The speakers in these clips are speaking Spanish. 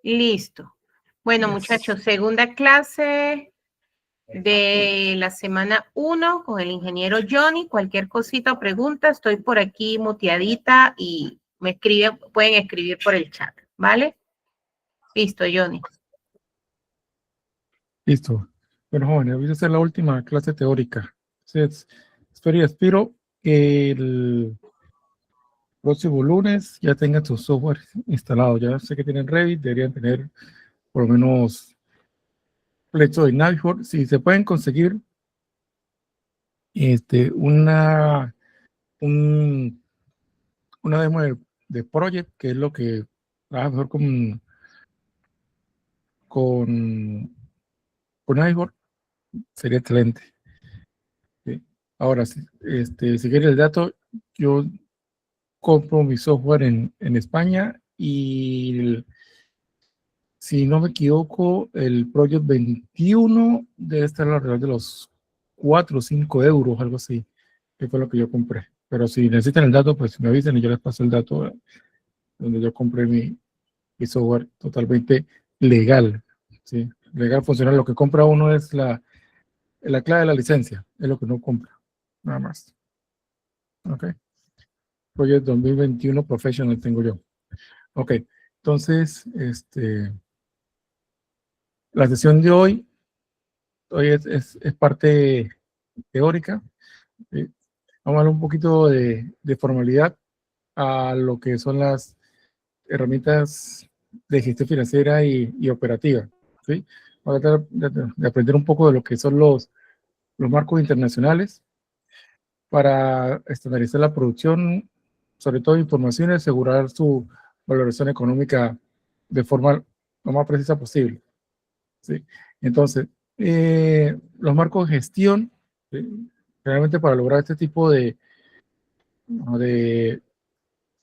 Listo. Bueno, muchachos, segunda clase de la semana 1 con el ingeniero Johnny. Cualquier cosita o pregunta, estoy por aquí muteadita y me escriben, pueden escribir por el chat, ¿vale? Listo, Johnny. Listo. Bueno, jóvenes, voy a hacer la última clase teórica. Entonces, espero que el próximo lunes ya tengan su software instalado. Ya sé que tienen Revit, deberían tener por lo menos Flecho de Navifor. Si se pueden conseguir una demo de Project, que es lo que trabaja mejor con Navifor, sería excelente. ¿Sí? Ahora, si quieren el dato, yo compro mi software en España y si no me equivoco, el Project 21 debe estar alrededor de los 4 o 5 euros, algo así, que fue lo que yo compré. Pero si necesitan el dato, pues me avisen y yo les paso el dato donde yo compré mi software totalmente legal. ¿Sí? Legal, funcional. Lo que compra uno es la clave de la licencia, es lo que no compra, nada más. Ok. Project 2021 Professional tengo yo. Ok, entonces, la sesión de hoy es parte teórica. ¿Sí? Vamos a hablar un poquito de formalidad a lo que son las herramientas de gestión financiera y operativa. ¿Sí? Vamos a tratar de aprender un poco de lo que son los marcos internacionales para estandarizar la producción, sobre todo de información y asegurar su valoración económica de forma lo más precisa posible. ¿Sí? Entonces, los marcos de gestión, ¿sí? Realmente para lograr este tipo de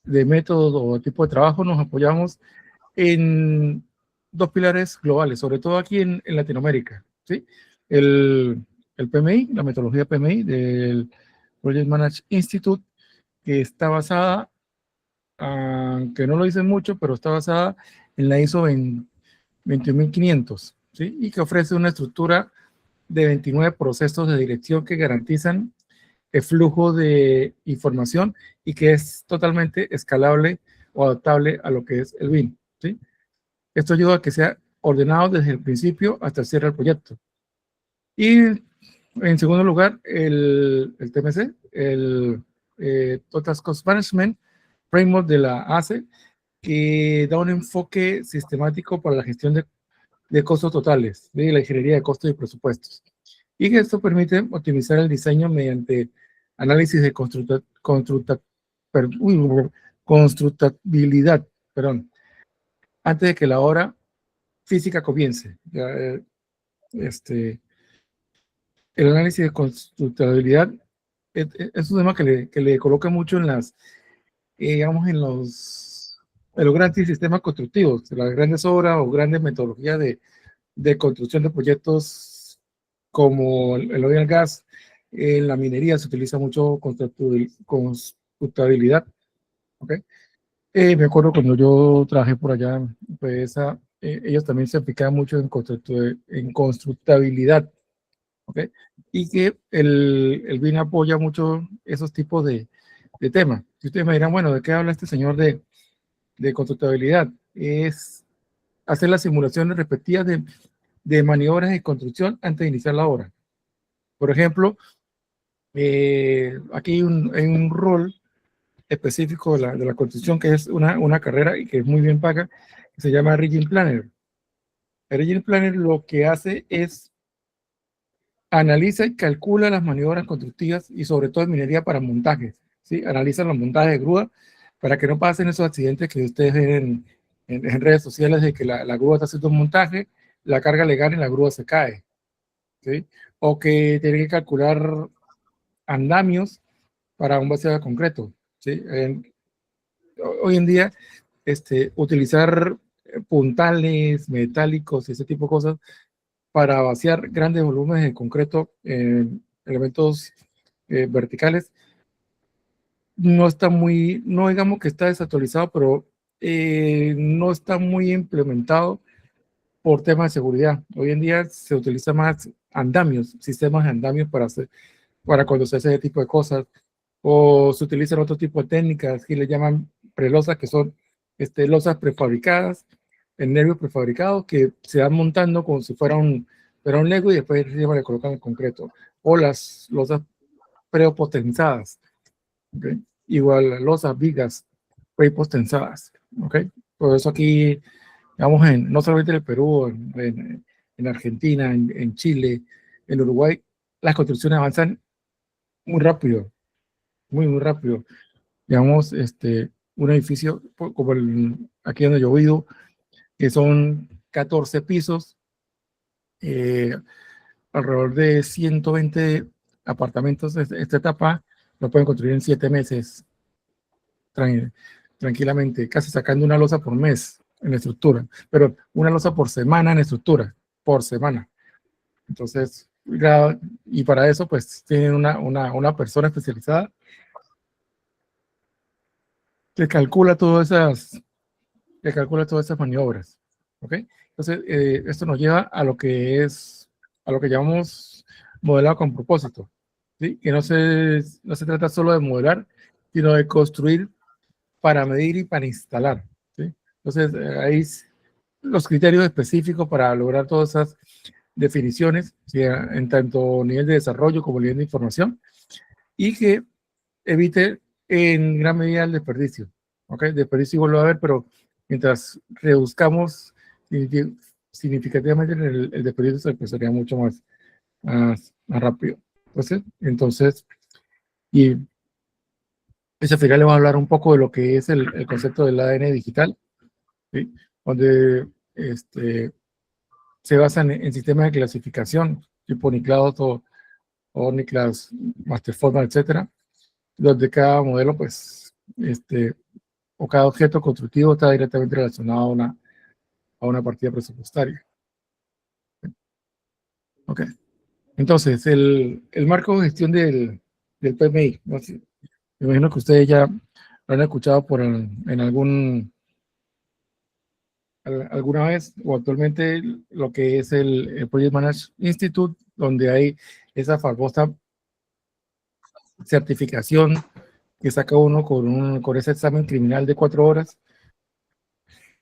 métodos o tipo de trabajo nos apoyamos en dos pilares globales, sobre todo aquí en Latinoamérica. ¿Sí? El PMI, la metodología PMI del Project Management Institute, que está basada, aunque no lo dicen mucho, pero está basada en la ISO 21500, ¿sí? Y que ofrece una estructura de 29 procesos de dirección que garantizan el flujo de información y que es totalmente escalable o adaptable a lo que es el BIM. ¿Sí? Esto ayuda a que sea ordenado desde el principio hasta el cierre del proyecto. Y en segundo lugar, el TMC, el Total Cost Management Framework de la ACE, que da un enfoque sistemático para la gestión de costos totales, de la ingeniería de costos y presupuestos. Y que esto permite optimizar el diseño mediante análisis de constructabilidad, antes de que la obra física comience. El análisis de constructabilidad es un tema que le coloca mucho en digamos, en los grandes sistemas constructivos, las grandes obras o grandes metodologías de construcción de proyectos como el oil and gas. En la minería se utiliza mucho constructabilidad. ¿Okay? Me acuerdo cuando yo trabajé por allá, pues ellos también se aplicaban mucho en constructabilidad. ¿Okay? Y que el BIM apoya mucho esos tipos de temas. Si ustedes me dirán, bueno, ¿de qué habla este señor de constructabilidad? Es hacer las simulaciones respectivas de maniobras de construcción antes de iniciar la obra. Por ejemplo, aquí hay un rol específico de la construcción que es una carrera y que es muy bien paga, que se llama Region Planner. El Region Planner lo que hace es analiza y calcula las maniobras constructivas y sobre todo en minería para montajes. ¿Sí? Analizan los montajes de grúa para que no pasen esos accidentes que ustedes ven en redes sociales de que la grúa está haciendo un montaje, la carga le gana y la grúa se cae. ¿Sí? O que tienen que calcular andamios para un vaciado de concreto. ¿Sí? Hoy en día, utilizar puntales metálicos y ese tipo de cosas para vaciar grandes volúmenes de concreto en elementos verticales no está no digamos que está desactualizado, pero no está muy implementado por temas de seguridad. Hoy en día se utiliza más andamios, sistemas de andamios para cuando se hace ese tipo de cosas, o se utilizan otro tipo de técnicas que le llaman prelosas, que son losas prefabricadas, en nervios prefabricados que se van montando como si fuera un Lego y después encima le colocan el concreto, o las losas prepotensadas, ¿okay? Igual las losas vigas prepotensadas, ¿ok? Por eso aquí, digamos, no solamente en el Perú, en Argentina, en Chile, en Uruguay, las construcciones avanzan muy rápido, muy rápido. Digamos, un edificio como aquí donde yo vivo, que son 14 pisos, eh, alrededor de 120 apartamentos. Esta etapa lo pueden construir en 7 meses, tranquilamente, casi sacando una losa por mes en estructura, pero una losa por semana en estructura, por semana. Entonces, y para eso, pues, tienen una persona especializada que calcula todas esas maniobras, ¿ok? Entonces, esto nos lleva a lo que llamamos modelado con propósito, ¿sí? Que no se trata solo de modelar, sino de construir para medir y para instalar, ¿sí? Entonces, ahí los criterios específicos para lograr todas esas definiciones, ¿sí? En tanto nivel de desarrollo como nivel de información, y que evite en gran medida el desperdicio, ¿ok? Desperdicio igual lo va a haber, pero mientras reduzcamos significativamente el desperdicio, pues sería mucho más rápido. Entonces, y ese final le vamos a hablar un poco de lo que es el concepto del ADN digital, ¿sí? Donde se basan en sistemas de clasificación, tipo NICLADOS o NICLAS Masterformat, etcétera, donde cada modelo, pues, o cada objeto constructivo está directamente relacionado a una partida presupuestaria. Ok. Entonces, el marco de gestión del PMI, ¿no? Sí, me imagino que ustedes ya lo han escuchado en alguna vez o actualmente lo que es el Project Management Institute, donde hay esa famosa certificación que saca uno con ese examen criminal de 4 horas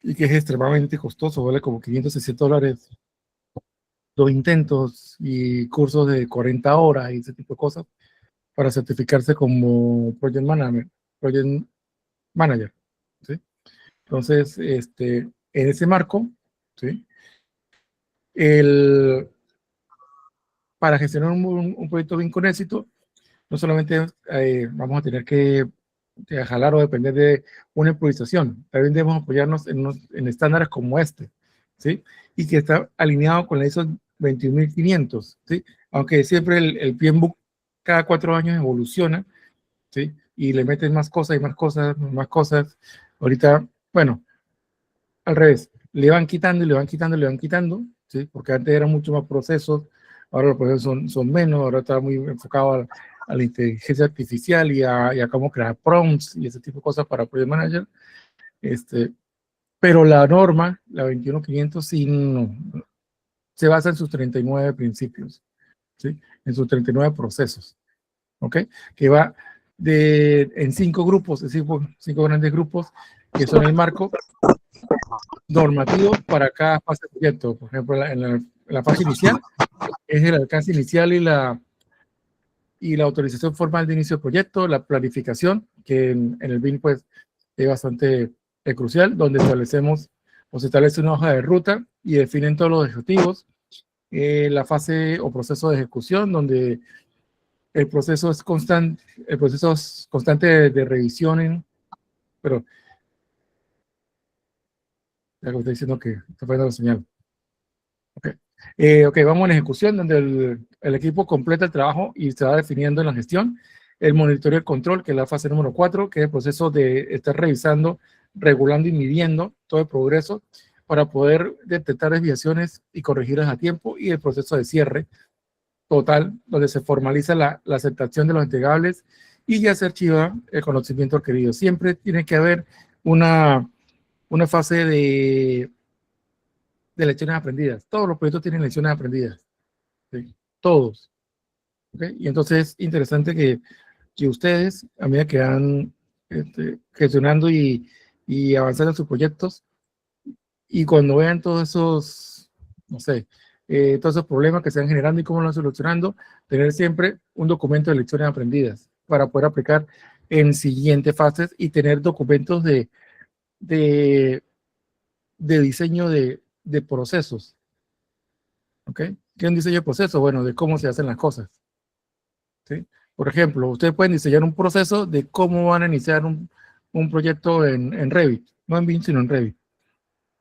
y que es extremadamente costoso, vale como $560, 2 intentos y cursos de 40 horas y ese tipo de cosas para certificarse como Project Manager, ¿sí? Entonces, en ese marco, ¿sí? Para gestionar un proyecto bien con éxito, no solamente vamos a tener que jalar o depender de una improvisación, también debemos apoyarnos en estándares como ¿sí? Y que está alineado con la ISO 21500, ¿sí? Aunque siempre el PMBOK cada 4 años evoluciona, ¿sí? Y le meten más cosas y más cosas, más cosas. Ahorita, bueno, al revés, le van quitando y le van quitando y le van quitando, ¿sí? Porque antes eran mucho más procesos, ahora los procesos son menos, ahora está muy enfocado a la inteligencia artificial y a cómo crear prompts y ese tipo de cosas para Project Manager. Pero la norma, la 21500, sí, no, se basa en sus 39 principios, ¿sí? En sus 39 procesos, ¿ok? Que va en 5 grupos, es decir, 5 grandes grupos, que son el marco normativo para cada fase de proyecto. Por ejemplo, en la fase inicial es el alcance inicial y la autorización formal de inicio de proyecto, la planificación, que en el BIM pues es bastante crucial, donde establecemos o se establece una hoja de ruta y definen todos los objetivos. La fase o proceso de ejecución, donde el proceso es constante de revisión, pero ya que estoy diciendo que está fallando la señal. Ok, vamos a la ejecución, donde el equipo completa el trabajo y se va definiendo en la gestión. El monitoreo y el control, que es la fase número 4, que es el proceso de estar revisando, regulando y midiendo todo el progreso para poder detectar desviaciones y corregirlas a tiempo. Y el proceso de cierre total, donde se formaliza la aceptación de los entregables y ya se archiva el conocimiento requerido. Siempre tiene que haber una una fase de lecciones aprendidas. Todos los proyectos tienen lecciones aprendidas, ¿sí? Todos. ¿Okay? Y entonces es interesante que ustedes, a medida que van gestionando y avanzando en sus proyectos, y cuando vean todos esos, no sé, todos esos problemas que se van generando y cómo los van solucionando, tener siempre un documento de lecciones aprendidas para poder aplicar en siguientes fases y tener documentos de, de diseño de procesos. ¿Ok? ¿Qué es un diseño de procesos? Bueno, de cómo se hacen las cosas. ¿Sí? Por ejemplo, ustedes pueden diseñar un proceso de cómo van a iniciar un proyecto en Revit, no en BIM, sino en Revit.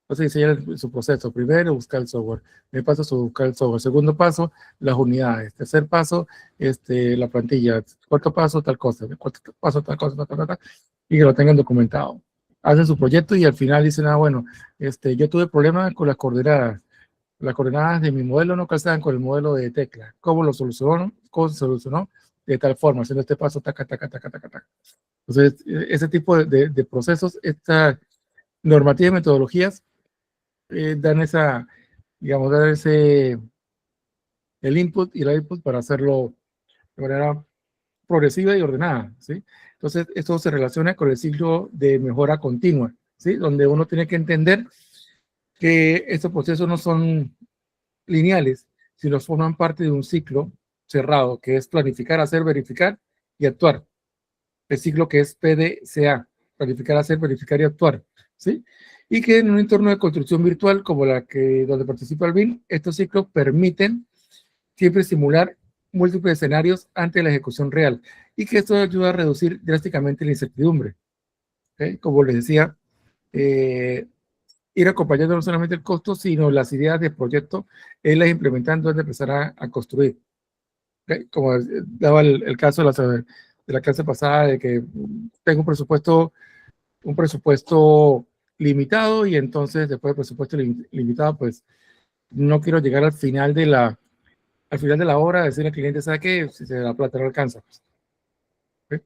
Entonces diseñar su proceso. Primero, buscar el software. Primer paso es buscar el software. Segundo paso, las unidades. Tercer paso, la plantilla. Cuarto paso, tal cosa. Cuarto paso, tal cosa, y que lo tengan documentado. Hacen su proyecto y al final dicen, bueno, yo tuve problemas con las coordenadas. Las coordenadas de mi modelo no calzaban con el modelo de Tecla. ¿Cómo lo solucionó? ¿Cómo se solucionó? De tal forma, haciendo este paso, taca, taca, taca, taca, taca. Entonces, ese tipo de procesos, estas normativas y metodologías dan esa, digamos, dar el input y el output para hacerlo de manera progresiva y ordenada, ¿sí? Entonces, esto se relaciona con el ciclo de mejora continua, ¿sí? Donde uno tiene que entender que estos procesos no son lineales, sino forman parte de un ciclo cerrado, que es planificar, hacer, verificar y actuar. El ciclo que es PDCA, planificar, hacer, verificar y actuar, ¿sí? Y que en un entorno de construcción virtual como donde participa el BIM, estos ciclos permiten siempre simular múltiples escenarios ante la ejecución real y que esto ayuda a reducir drásticamente la incertidumbre. ¿Okay? Como les decía, ir acompañando no solamente el costo, sino las ideas de proyecto, las implementando antes de empezar a construir. ¿Okay? Como daba el caso de la clase pasada, de que tengo un presupuesto limitado y entonces después del presupuesto limitado, pues no quiero llegar al final de la hora decirle al cliente, ¿sabe qué? Si la plata no alcanza. Pues. ¿Okay?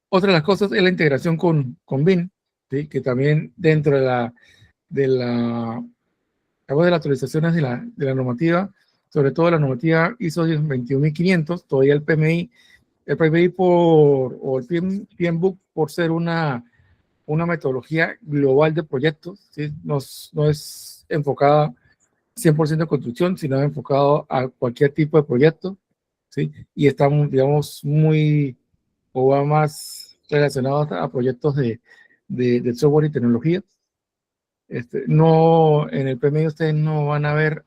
Otra de las cosas es la integración con BIM, ¿sí? Que también dentro de la de las actualizaciones de la normativa, sobre todo la normativa ISO 21500, todavía el PMI o el PMBOK por ser una metodología global de proyectos, ¿sí? No es enfocada 100% en construcción, sino enfocado a cualquier tipo de proyecto, ¿sí? Y estamos, digamos, o va más relacionados a proyectos de software y tecnología. No, en el PMI ustedes no van a ver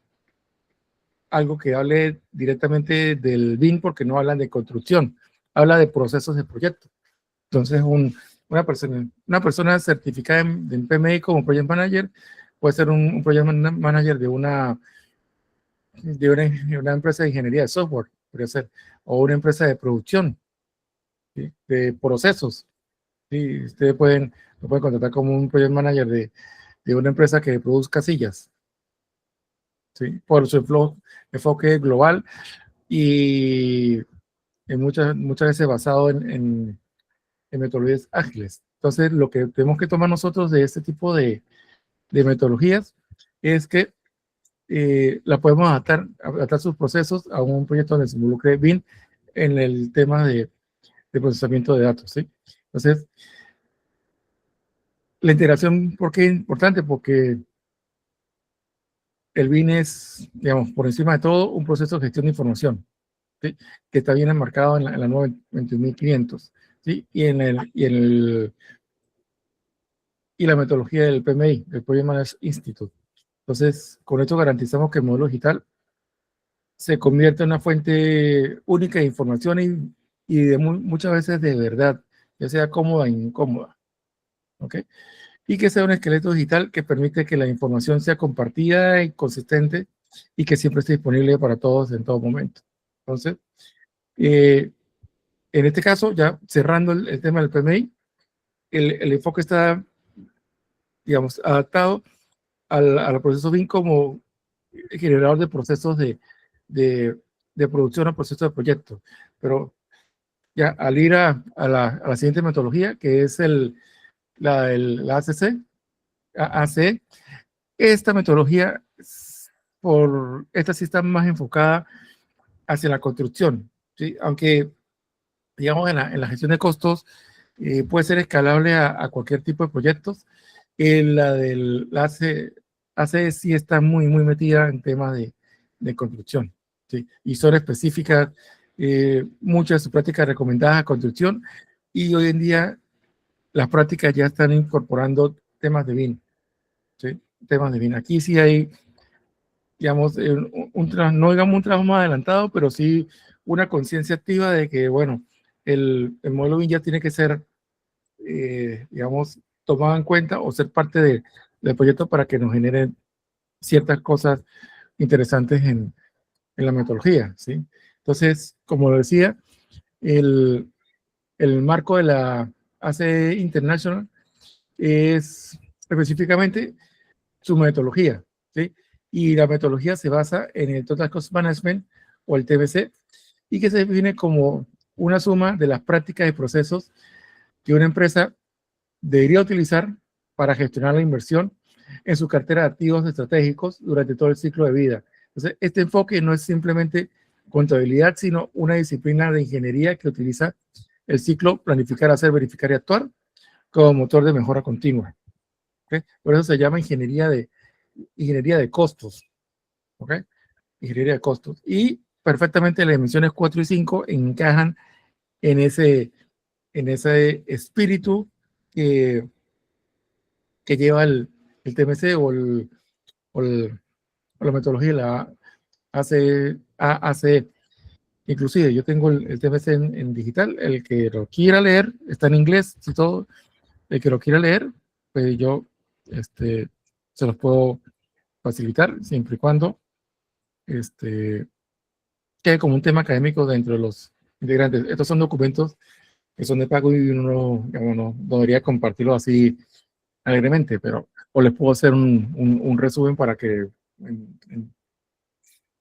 algo que hable directamente del BIM porque no hablan de construcción, habla de procesos de proyecto. Entonces, una persona certificada en PMI como Project Manager puede ser un Project Manager de una empresa de ingeniería de software, puede ser, o una empresa de producción, ¿sí? De procesos. ¿Sí? Ustedes lo pueden contratar como un Project Manager de una empresa que produzca sillas, ¿sí? Por su enfoque global y muchas veces basado en metodologías ágiles. Entonces, lo que tenemos que tomar nosotros de este tipo de metodologías es que la podemos adaptar sus procesos a un proyecto donde se involucre BIM en el tema de procesamiento de datos, ¿sí? Entonces, la integración, ¿por qué es importante? Porque el BIM es, digamos, por encima de todo, un proceso de gestión de información, ¿sí? Que está bien enmarcado en la nueva 21500, ¿sí? Y la metodología del PMI, el Project Management Institute. Entonces, con esto garantizamos que el modelo digital se convierte en una fuente única de información y muchas veces de verdad, ya sea cómoda e incómoda. ¿Ok? Y que sea un esqueleto digital que permite que la información sea compartida y consistente y que siempre esté disponible para todos en todo momento. Entonces, en este caso, ya cerrando el tema del PMI, el enfoque está, digamos, adaptado al proceso BIM como generador de procesos de producción o procesos de proyecto. Pero ya al ir a la siguiente metodología, que es la ACC. Esta metodología, esta sí está más enfocada hacia la construcción, ¿sí? Aunque, digamos, en la gestión de costos puede ser escalable a cualquier tipo de proyectos. La ACE sí está muy metida en temas de construcción, ¿sí? Y son específicas, muchas de sus prácticas recomendadas a construcción, y hoy en día las prácticas ya están incorporando temas de BIM, ¿sí? Temas de BIM. Aquí sí hay, digamos, no digamos un trabajo más adelantado, pero sí una conciencia activa de que, bueno, el modelo BIM ya tiene que ser, digamos, tomado en cuenta o ser parte del proyecto para que nos generen ciertas cosas interesantes en la metodología, ¿sí? Entonces, como lo decía, el marco de la ACE International es específicamente su metodología, ¿sí? Y la metodología se basa en el Total Cost Management, o el TBC, y que se define como una suma de las prácticas y procesos que una empresa debería utilizar para gestionar la inversión en su cartera de activos estratégicos durante todo el ciclo de vida. Entonces, este enfoque no es simplemente contabilidad, sino una disciplina de ingeniería que utiliza el ciclo planificar, hacer, verificar y actuar como motor de mejora continua. ¿Okay? Por eso se llama ingeniería de costos. ¿Okay? Ingeniería de costos. Y perfectamente las emisiones 4 y 5 encajan en ese espíritu que lleva el TMC o la metodología de la ACE. Inclusive yo tengo el TMC en digital, el que lo quiera leer, está en inglés y todo, el que lo quiera leer, pues yo se los puedo facilitar siempre y cuando quede como un tema académico dentro de los integrantes. Estos son documentos que son de pago y uno digamos, no debería compartirlo así alegremente, pero o les puedo hacer un resumen para que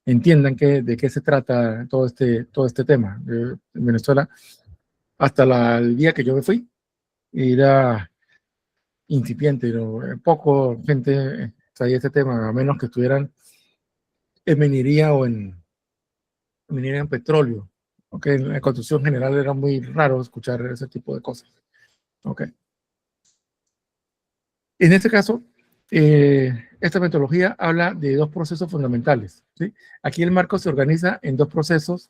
entiendan de qué se trata todo este tema. En Venezuela, hasta el día que yo me fui, era incipiente, ¿no? Poco gente sabía este tema, a menos que estuvieran en minería o en petróleo. Okay, en la construcción general era muy raro escuchar ese tipo de cosas. Okay. En este caso, esta metodología habla de dos procesos fundamentales, ¿sí? Aquí el marco se organiza en dos procesos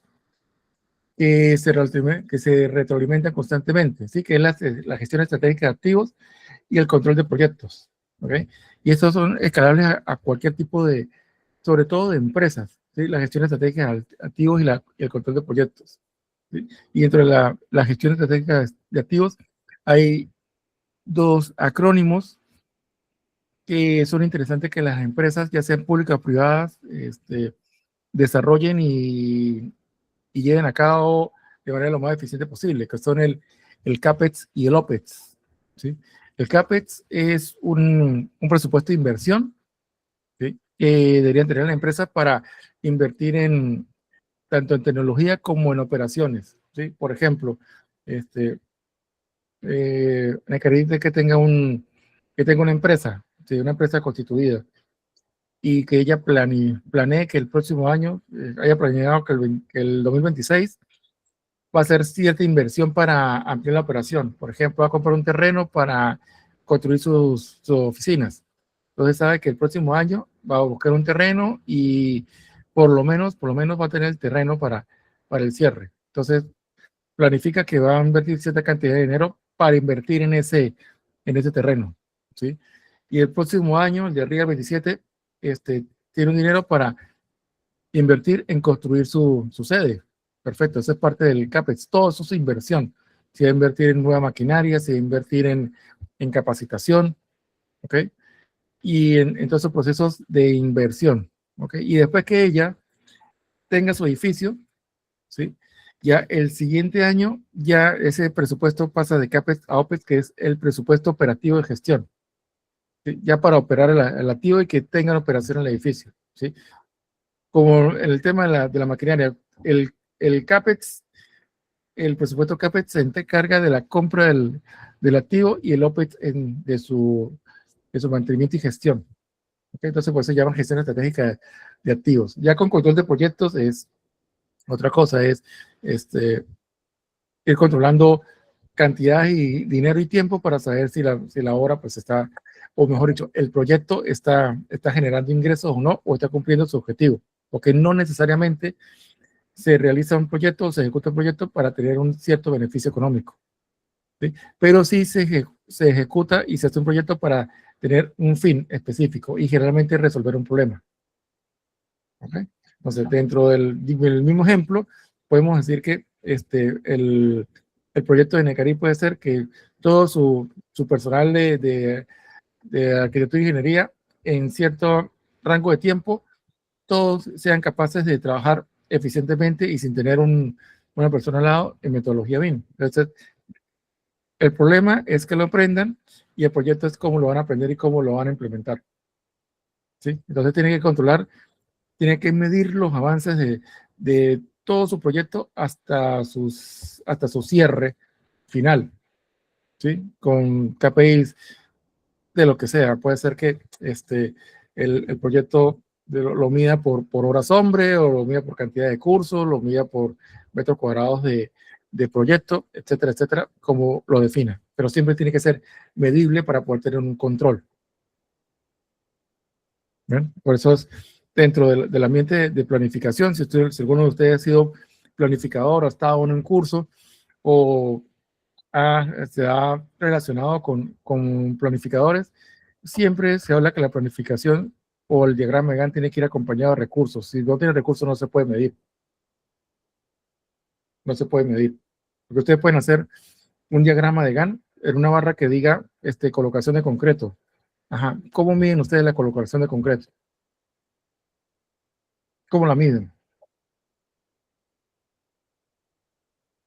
que se retroalimentan constantemente, ¿sí? Que es la gestión estratégica de activos y el control de proyectos. ¿Okay? Y estos son escalables a cualquier tipo sobre todo de empresas, ¿sí? La gestión estratégica de activos y el control de proyectos, ¿sí? Y dentro de la gestión estratégica de activos hay dos acrónimos que son interesantes que las empresas, ya sean públicas o privadas, desarrollen y lleven a cabo de manera lo más eficiente posible, que son el CAPEX y el OPEX, ¿sí? El CAPEX es un presupuesto de inversión, ¿sí? Que deberían tener la empresa para invertir tanto en tecnología como en operaciones, ¿sí? Por ejemplo, requerir que tenga una empresa, ¿sí? Una empresa constituida, y que ella planee que el próximo año, haya planeado que el 2026 va a hacer cierta inversión para ampliar la operación. Por ejemplo, va a comprar un terreno para construir sus oficinas. Entonces sabe que el próximo año va a buscar un terreno y por lo menos va a tener el terreno para el cierre. Entonces planifica que va a invertir cierta cantidad de dinero para invertir en ese terreno, ¿sí? Y el próximo año, el de arriba, el 27, tiene un dinero para invertir en construir su sede. Perfecto, eso es parte del CAPEX. Todo eso es inversión. Si va a invertir en nueva maquinaria, si va a invertir en capacitación, ¿ok? Y en todos esos procesos de inversión, ¿ok? Y después que ella tenga su edificio, ¿sí? Ya el siguiente año, ya ese presupuesto pasa de CAPEX a OPEX, que es el presupuesto operativo de gestión, ¿sí? Ya para operar el activo y que tengan operación en el edificio, ¿sí? Como en el tema de la maquinaria, el CAPEX, el presupuesto CAPEX se encarga de la compra del activo y el OPEX de su mantenimiento y gestión. ¿Okay? Entonces, por eso se llama gestión estratégica de activos. Ya con control de proyectos es otra cosa, es ir controlando cantidad y dinero y tiempo para saber si la obra pues está, o mejor dicho, el proyecto está generando ingresos o no, o está cumpliendo su objetivo, porque no necesariamente se realiza un proyecto o se ejecuta un proyecto para tener un cierto beneficio económico, ¿sí? Pero sí se ejecuta y se hace un proyecto para tener un fin específico y generalmente resolver un problema. ¿Okay? Entonces, dentro del mismo ejemplo, podemos decir que el proyecto de Necari puede ser que todo su personal de arquitectura e ingeniería en cierto rango de tiempo, todos sean capaces de trabajar eficientemente y sin tener una persona al lado en metodología BIM. Entonces, el problema es que lo aprendan y el proyecto es cómo lo van a aprender y cómo lo van a implementar. ¿Sí? Entonces, tienen que controlar, tiene que medir los avances de todo su proyecto hasta su cierre final, ¿sí? Con KPIs de lo que sea. Puede ser que el proyecto lo mida por horas hombre, o lo mida por cantidad de cursos, lo mida por metros cuadrados de proyecto, etcétera, etcétera, como lo defina. Pero siempre tiene que ser medible para poder tener un control. ¿Ven? Por eso es dentro del ambiente de planificación. Si alguno de ustedes ha sido planificador, ha estado en un curso o se ha relacionado con planificadores, siempre se habla que la planificación o el diagrama de Gantt tiene que ir acompañado de recursos. Si no tiene recursos, no se puede medir. No se puede medir. Porque ustedes pueden hacer un diagrama de Gantt en una barra que diga colocación de concreto. Ajá. ¿Cómo miden ustedes la colocación de concreto? ¿Cómo la miden?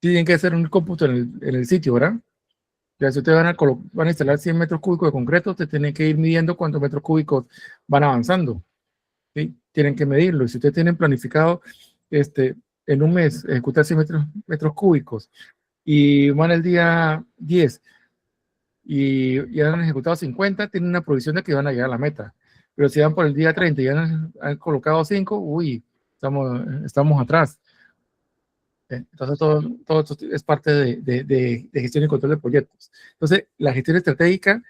Tienen que hacer un cómputo en el sitio, ¿verdad? Ya si ustedes van a instalar 100 metros cúbicos de concreto, ustedes tienen que ir midiendo cuántos metros cúbicos van avanzando. ¿Sí? Tienen que medirlo. Y si ustedes tienen planificado en un mes ejecutar 100 metros cúbicos y van el día 10 y han ejecutado 50, tienen una provisión de que van a llegar a la meta. Pero si van por el día 30 y han colocado 5, uy, estamos atrás. Entonces, todo esto es parte de gestión y control de proyectos. Entonces, la gestión estratégica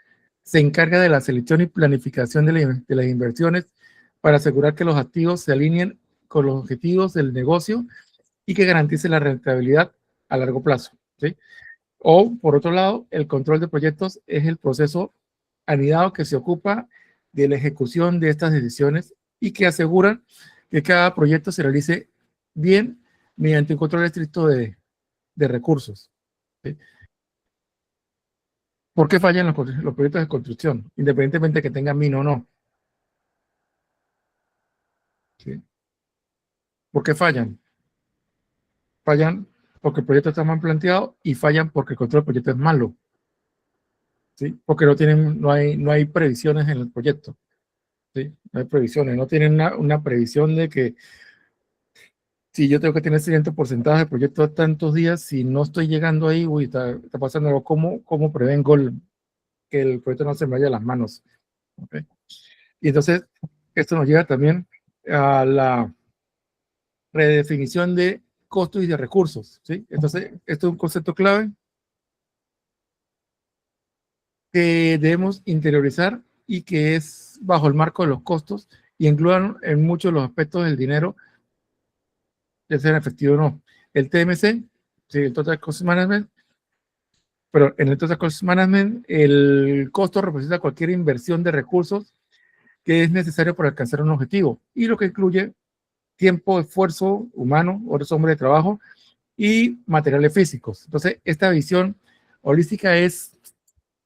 se encarga de la selección y planificación de las inversiones para asegurar que los activos se alineen con los objetivos del negocio y que garantice la rentabilidad a largo plazo, ¿sí? O, por otro lado, el control de proyectos es el proceso anidado que se ocupa de la ejecución de estas decisiones y que asegura que cada proyecto se realice bien mediante un control estricto de recursos. ¿Sí? ¿Por qué fallan los proyectos de construcción? Independientemente de que tengan MIN o no. ¿Sí? ¿Por qué fallan? Fallan porque el proyecto está mal planteado y fallan porque el control del proyecto es malo. ¿Sí? Porque no hay previsiones en el proyecto. ¿Sí? No hay previsiones, no tienen una previsión de que si yo tengo que tener cierto porcentaje de proyecto a tantos días, si no estoy llegando ahí, uy, está pasando algo, ¿cómo prevengo que el proyecto no se me vaya a las manos? ¿Okay? Y entonces, esto nos lleva también a la redefinición de costos y de recursos, ¿sí? Entonces, esto es un concepto clave que debemos interiorizar y que es bajo el marco de los costos y incluyan en muchos de los aspectos del dinero, ya sea en efectivo o no. El TMC, sí, el Total Cost Management, pero en el Total Cost Management el costo representa cualquier inversión de recursos que es necesario para alcanzar un objetivo y lo que incluye tiempo, esfuerzo humano, horas hombre de trabajo y materiales físicos. Entonces, esta visión holística es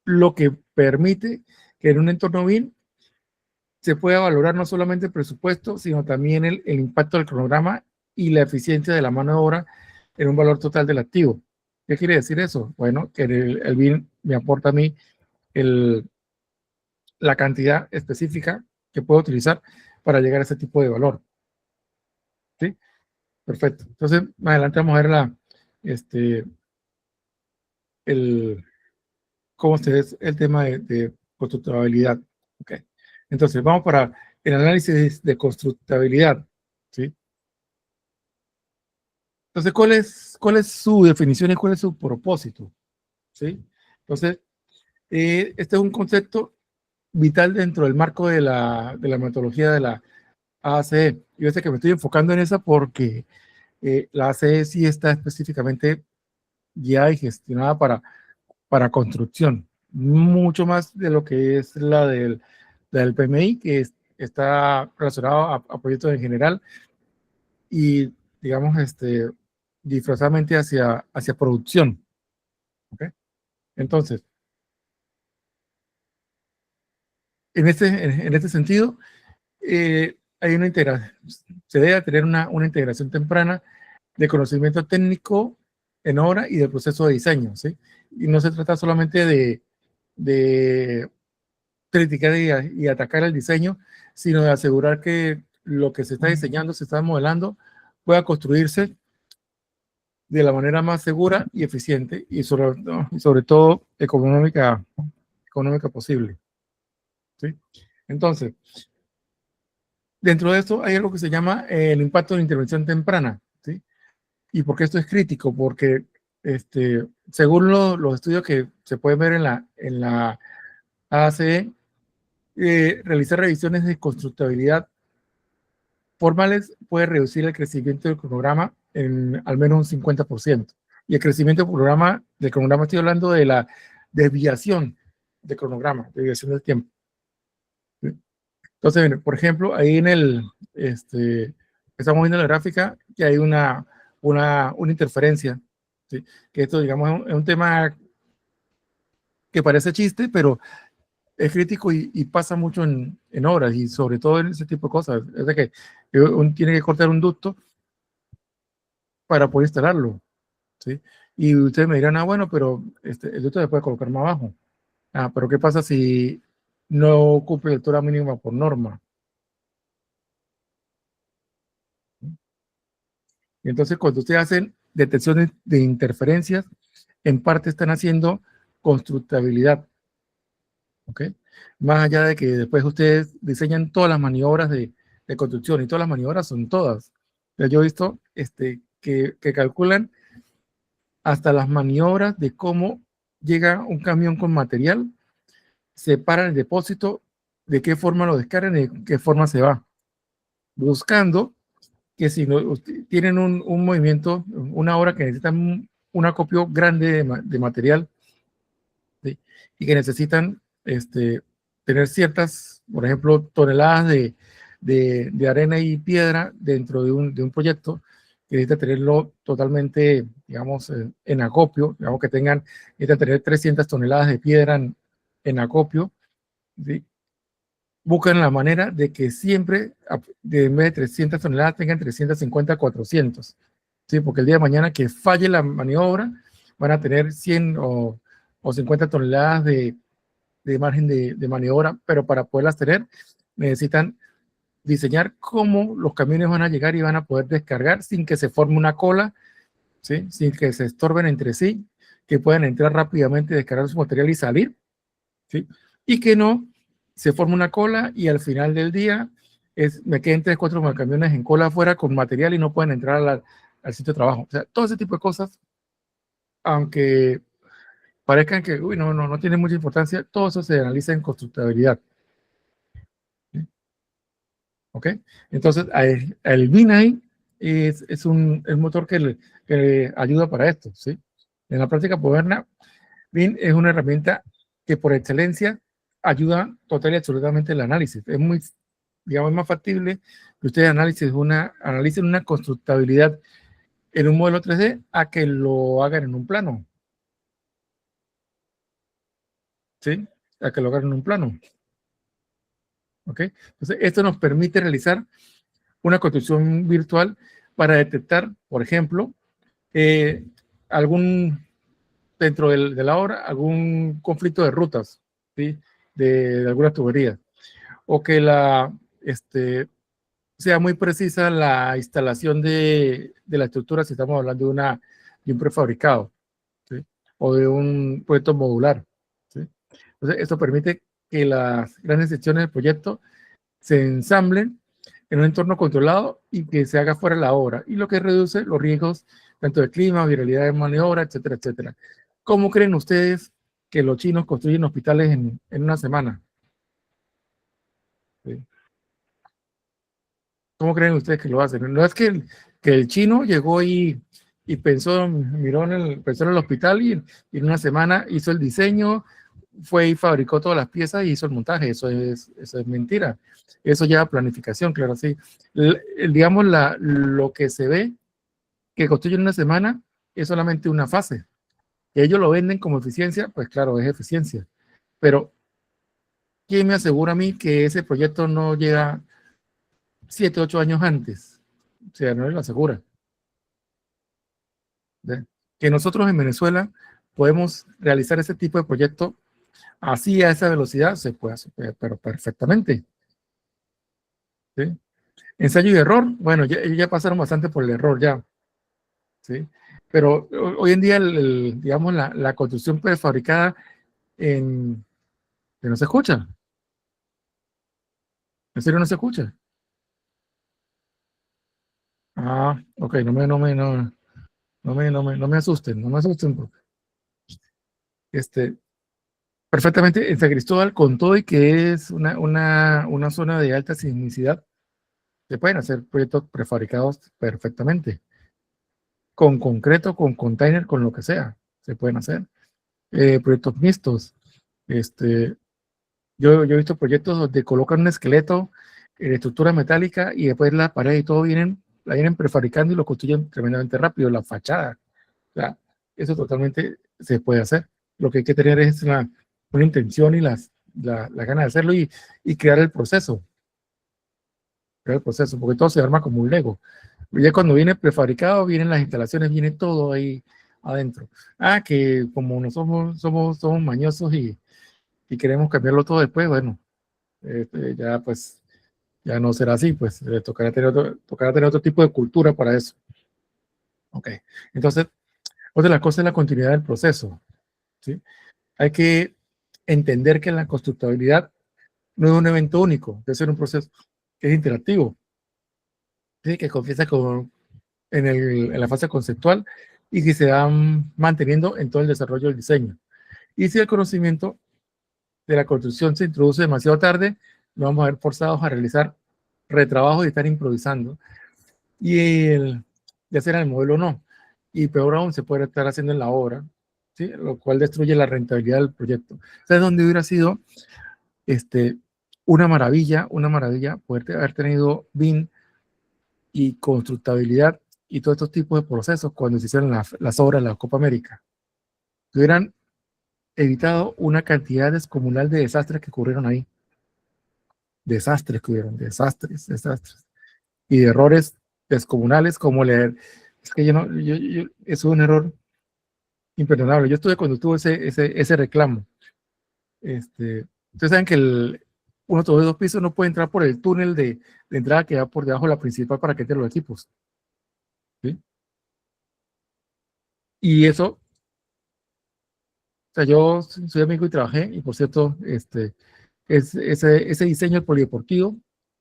lo que permite que en un entorno BIM se pueda valorar no solamente el presupuesto, sino también el impacto del cronograma y la eficiencia de la mano de obra en un valor total del activo. ¿Qué quiere decir eso? Bueno, que el BIM me aporta a mí la cantidad específica que puedo utilizar para llegar a ese tipo de valor. ¿Sí? Perfecto. Entonces, más adelante vamos a ver el cómo se es el tema de constructibilidad. Okay. Entonces, vamos para el análisis de constructibilidad. ¿Sí? Entonces, ¿cuál es su definición y cuál es su propósito? ¿Sí? Entonces, este es un concepto vital dentro del marco de la metodología de la ACE. Yo sé que me estoy enfocando en esa porque la ACE sí está específicamente guiada y gestionada para construcción, mucho más de lo que es del PMI, que está relacionado a proyectos en general y, digamos, disfrazadamente hacia producción. ¿Okay? Entonces, en este sentido, hay una integración, se debe tener una integración temprana de conocimiento técnico en obra y del proceso de diseño, ¿sí? Y no se trata solamente de criticar y atacar el diseño, sino de asegurar que lo que se está diseñando, se está modelando, pueda construirse de la manera más segura y eficiente y sobre todo económica posible, ¿sí? Entonces, dentro de esto hay algo que se llama el impacto de intervención temprana, ¿sí? ¿Y por qué esto es crítico? Porque según los estudios que se pueden ver en la ACE, realizar revisiones de constructibilidad formales puede reducir el crecimiento del cronograma en al menos un 50%. Y el crecimiento del cronograma estoy hablando de la desviación del cronograma, desviación del tiempo. ¿Sí? Entonces, por ejemplo, ahí estamos viendo la gráfica que hay una interferencia, ¿sí? Que esto, digamos, es un tema que parece chiste, pero es crítico y pasa mucho en obras y sobre todo en ese tipo de cosas. Es de que uno tiene que cortar un ducto para poder instalarlo, ¿sí? Y ustedes me dirán, bueno, pero el ducto se puede colocar más abajo. Pero ¿qué pasa si no ocupe altura mínima por norma? Y entonces, cuando ustedes hacen detecciones de interferencias, en parte están haciendo constructibilidad, ¿ok? Más allá de que después ustedes diseñan todas las maniobras de construcción, y todas las maniobras son todas. Yo he visto que calculan hasta las maniobras de cómo llega un camión con material, separa el depósito, de qué forma lo descargan y de qué forma se va, buscando que si no, tienen un movimiento, una obra que necesitan un acopio grande de material, ¿sí? Y que necesitan tener ciertas, por ejemplo, toneladas de arena y piedra dentro de un proyecto, que necesita tenerlo totalmente, digamos, en acopio, digamos que necesitan tener 300 toneladas de piedra en acopio, ¿sí? Buscan la manera de que siempre, en vez de 300 toneladas, tengan 350, 400. ¿Sí? Porque el día de mañana que falle la maniobra, van a tener 100 o 50 toneladas de margen de maniobra, pero para poderlas tener, necesitan diseñar cómo los camiones van a llegar y van a poder descargar sin que se forme una cola, ¿sí? Sin que se estorben entre sí, que puedan entrar rápidamente, descargar su material y salir, ¿sí? Y que no se forme una cola y al final del día me queden 3, 4 camiones en cola afuera con material y no pueden entrar al sitio de trabajo. O sea, todo ese tipo de cosas, aunque parezcan que no tiene mucha importancia, todo eso se analiza en constructibilidad. ¿Sí? ¿Ok? Entonces, el BINAI es el motor que le ayuda para esto, ¿sí? En la práctica moderna, BIM es una herramienta que por excelencia ayuda total y absolutamente el análisis. Es muy, digamos, más factible que ustedes analicen una constructibilidad en un modelo 3D a que lo hagan en un plano, ¿sí? A que lo hagan en un plano, ¿ok? Entonces, esto nos permite realizar una construcción virtual para detectar, por ejemplo, eh, dentro de la obra, algún conflicto de rutas, ¿sí? De algunas tuberías, o que sea muy precisa la instalación de la estructura si estamos hablando de un prefabricado, ¿sí? O de un proyecto modular, Entonces, esto permite que las grandes secciones del proyecto se ensamblen en un entorno controlado y que se haga fuera de la obra, y lo que reduce los riesgos tanto de clima, viralidad de maniobra, etcétera, etcétera. ¿Cómo creen ustedes que los chinos construyen hospitales en una semana? ¿Sí? ¿Cómo creen ustedes que lo hacen? No es que el chino llegó y pensó, miró pensó en el hospital y en una semana hizo el diseño, fue y fabricó todas las piezas y hizo el montaje. Eso es mentira. Eso lleva planificación, claro, sí. Digamos, lo que se ve que construyen una semana es solamente una fase. Que ellos lo venden como eficiencia, pues claro, es eficiencia. Pero, ¿quién me asegura a mí que ese proyecto no llega 7, 8 años antes? O sea, no lo asegura. ¿Ve? Que nosotros en Venezuela podemos realizar ese tipo de proyecto así a esa velocidad, se puede hacer, pero perfectamente. ¿Sí? Ensayo y error, bueno, ya pasaron bastante por el error ya. ¿Sí? Pero hoy en día, digamos, la construcción prefabricada que no se escucha. ¿En serio no se escucha? Ah, ok, no me asusten, no me asusten. Este, perfectamente, en San Cristóbal, con todo y que es una zona de alta sismicidad, se pueden hacer proyectos prefabricados perfectamente, con concreto, con container, con lo que sea, se pueden hacer. Proyectos mixtos. Este, yo he visto proyectos donde colocan un esqueleto en estructura metálica y después la pared y todo la vienen prefabricando y lo construyen tremendamente rápido, la fachada. O sea, eso totalmente se puede hacer. Lo que hay que tener es una intención y la gana de hacerlo y crear el proceso. Crear el proceso, porque todo se arma como un Lego. Ya cuando viene prefabricado, vienen las instalaciones, viene todo ahí adentro. Ah, que como no somos mañosos y queremos cambiarlo todo después, bueno, ya pues ya no será así, pues tocará tener otro tipo de cultura para eso. Ok, entonces, otra de las cosas es la continuidad del proceso, ¿sí? Hay que entender que la constructabilidad no es un evento único, debe ser un proceso que es interactivo, ¿sí? Que confiesa en la fase conceptual y que se van manteniendo en todo el desarrollo del diseño. Y si el conocimiento de la construcción se introduce demasiado tarde, nos vamos a ver forzados a realizar retrabajo y estar improvisando. Ya sea en el modelo o no. Y peor aún, se puede estar haciendo en la obra, ¿sí? Lo cual destruye la rentabilidad del proyecto. ¿Sabes dónde hubiera sido una maravilla poder haber tenido BIM y constructabilidad y todos estos tipos de procesos cuando se hicieron las obras de la Copa América? Hubieran evitado una cantidad descomunal de desastres que ocurrieron ahí. Desastres que hubieron, desastres. Y de errores descomunales como leer. Es que eso es un error imperdonable. Yo estuve cuando tuvo ese reclamo. Ustedes saben que uno de los dos pisos no puede entrar por el túnel de entrada que va por debajo de la principal para que entre los equipos. ¿Sí? Y eso, o sea, yo soy amigo y trabajé, y por cierto, ese diseño del polideportivo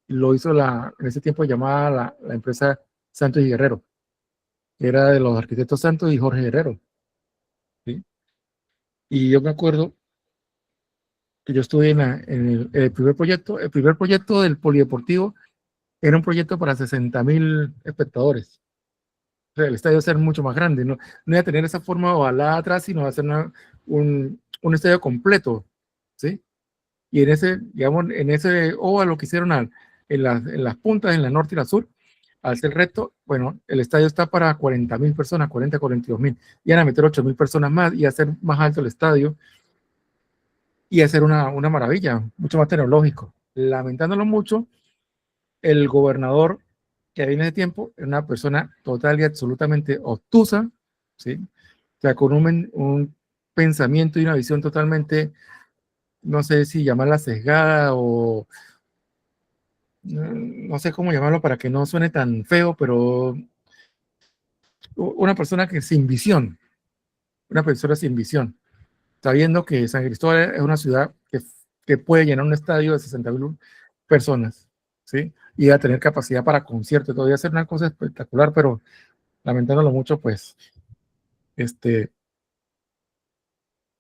lo hizo en ese tiempo llamada la empresa Santos y Guerrero, que era de los arquitectos Santos y Jorge Guerrero. ¿Sí? Y yo me acuerdo que yo estuve en el el primer proyecto del polideportivo era un proyecto para 60,000 espectadores. O sea, el estadio iba a ser mucho más grande, no iba a tener esa forma ovalada atrás, sino va a ser un estadio completo, ¿sí? Y digamos, en ese óvalo que hicieron en las puntas, en la norte y la sur, al ser recto, bueno, el estadio está para 40,000 personas, 42,000, y van a meter 8,000 personas más y hacer más alto el estadio y hacer una maravilla, mucho más tecnológico. Lamentándolo mucho, el gobernador que había en ese tiempo era una persona total y absolutamente obtusa, ¿sí? O sea, con un pensamiento y una visión totalmente, no sé si llamarla sesgada o no sé cómo llamarlo para que no suene tan feo, pero una persona que sin visión, una persona sin visión. sabiendo que San Cristóbal es una ciudad que puede llenar un estadio de 60.000 personas, ¿sí? Y a tener capacidad para conciertos, todavía ser una cosa espectacular, pero lamentándolo mucho, pues,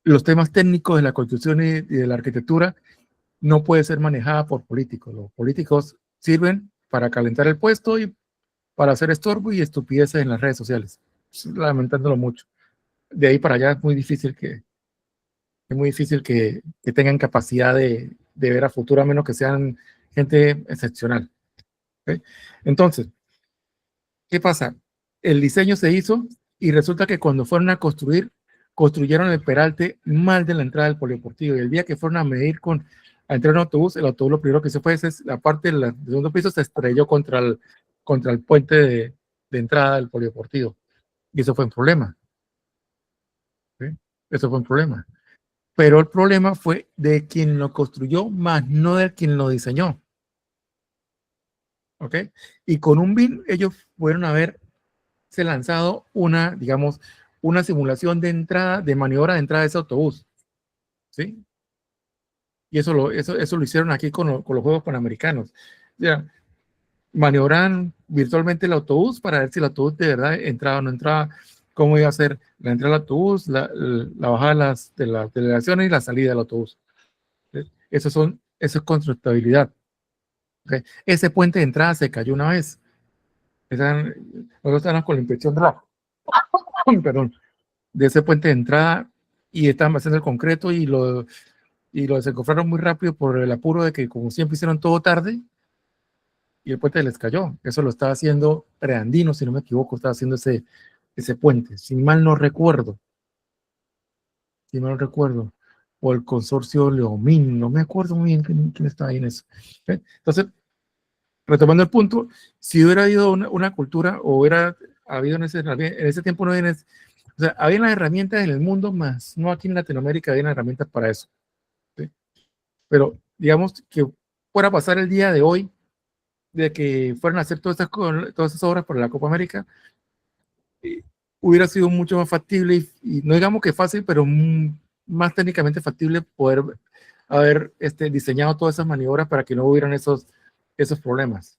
los temas técnicos de la construcción y de la arquitectura no puede ser manejada por políticos. Los políticos sirven para calentar el puesto y para hacer estorbo y estupideces en las redes sociales, lamentándolo mucho. De ahí para allá es muy difícil que tengan capacidad de ver a futuro, a menos que sean gente excepcional. ¿Okay? Entonces, ¿qué pasa? El diseño se hizo y resulta que cuando fueron a construyeron el peralte mal de la entrada del polideportivo. Y el día que fueron a medir a entrar en autobús, el autobús lo primero que se fue es la parte del segundo piso se estrelló contra el puente de entrada del polideportivo. Y eso fue un problema. ¿Sí? Eso fue un problema. Pero el problema fue de quien lo construyó, más no de quien lo diseñó. ¿Ok? Y con un BIM ellos fueron a ver se lanzado digamos, una simulación de entrada, de maniobra de entrada de ese autobús, ¿sí? Y eso lo hicieron aquí con los Juegos Panamericanos. Ya, maniobran virtualmente el autobús para ver si el autobús de verdad entraba o no entraba, cómo iba a ser la entrada del autobús, la bajada de las delegaciones y la salida del autobús. ¿Sí? Eso es constructibilidad. ¿Okay? Ese puente de entrada se cayó una vez. Nosotros estábamos con la inspección perdón, de ese puente de entrada y estaban haciendo el concreto y lo desencofraron muy rápido por el apuro de que como siempre hicieron todo tarde y el puente les cayó. Eso lo estaba haciendo Preandino, si no me equivoco, estaba haciendo ese puente, si mal no recuerdo, o el consorcio Leomín, no me acuerdo muy bien quién estaba ahí en eso. ¿Okay? Entonces, retomando el punto, si hubiera habido una cultura o hubiera habido en ese tiempo, no había, o sea, había las herramientas en el mundo, más no aquí en Latinoamérica había herramientas para eso. ¿Sí? Pero digamos que fuera a pasar el día de hoy, de que fueran a hacer todas esas obras para la Copa América, hubiera sido mucho más factible y no digamos que fácil, pero más técnicamente factible poder haber diseñado todas esas maniobras para que no hubieran esos problemas.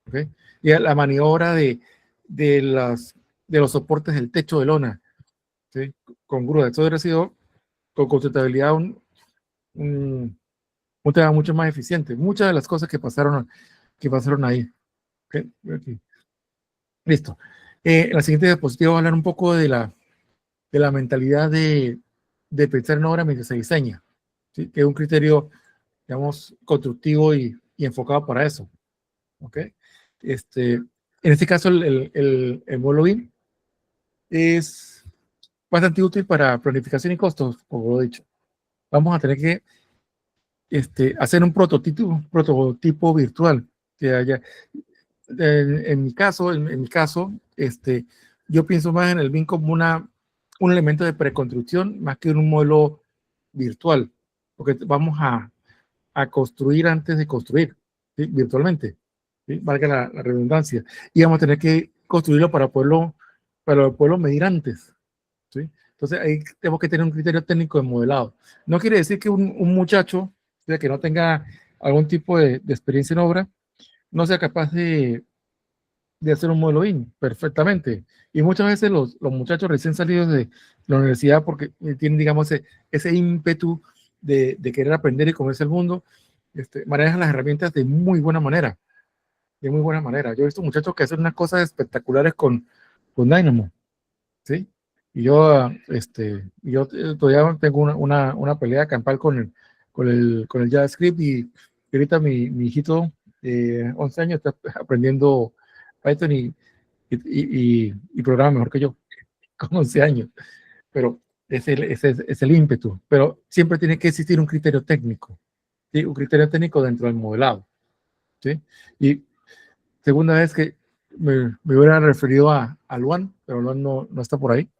¿Okay? Y la maniobra de los soportes del techo de lona, ¿sí? Con grúa, eso hubiera sido con sustentabilidad un tema mucho más eficiente. Muchas de las cosas que pasaron ahí. ¿Okay? Okay. Listo. En la siguiente diapositiva voy a hablar un poco de la mentalidad de pensar en obra mientras se diseña, ¿sí? Que es un criterio, digamos, constructivo y enfocado para eso. ¿Ok? En este caso, el módulo BIM es bastante útil para planificación y costos, como he dicho. Vamos a tener que hacer un prototipo virtual que haya. En mi caso, yo pienso más en el BIM como un elemento de preconstrucción más que en un modelo virtual, porque vamos a construir antes de construir, ¿sí? Virtualmente, ¿sí? Valga la redundancia, y vamos a tener que construirlo para poderlo medir antes, ¿sí? Entonces ahí tenemos que tener un criterio técnico de modelado. No quiere decir que un muchacho, o sea, que no tenga algún tipo de experiencia en obra, no sea capaz de hacer un modelo BIM perfectamente. Y muchas veces los muchachos recién salidos de la universidad, porque tienen, digamos, ese ímpetu de querer aprender y comerse el mundo, manejan las herramientas de muy buena manera. De muy buena manera. Yo he visto muchachos que hacen unas cosas espectaculares con Dynamo, ¿sí? Y yo todavía tengo una pelea campal con el JavaScript y ahorita mi hijito de 11 años está aprendiendo Python y programa mejor que yo, con 11 años. Pero es el ímpetu. Pero siempre tiene que existir un criterio técnico, ¿sí? Un criterio técnico dentro del modelado, ¿sí? Y segunda vez que me hubiera referido a Luan, pero Luan no está por ahí.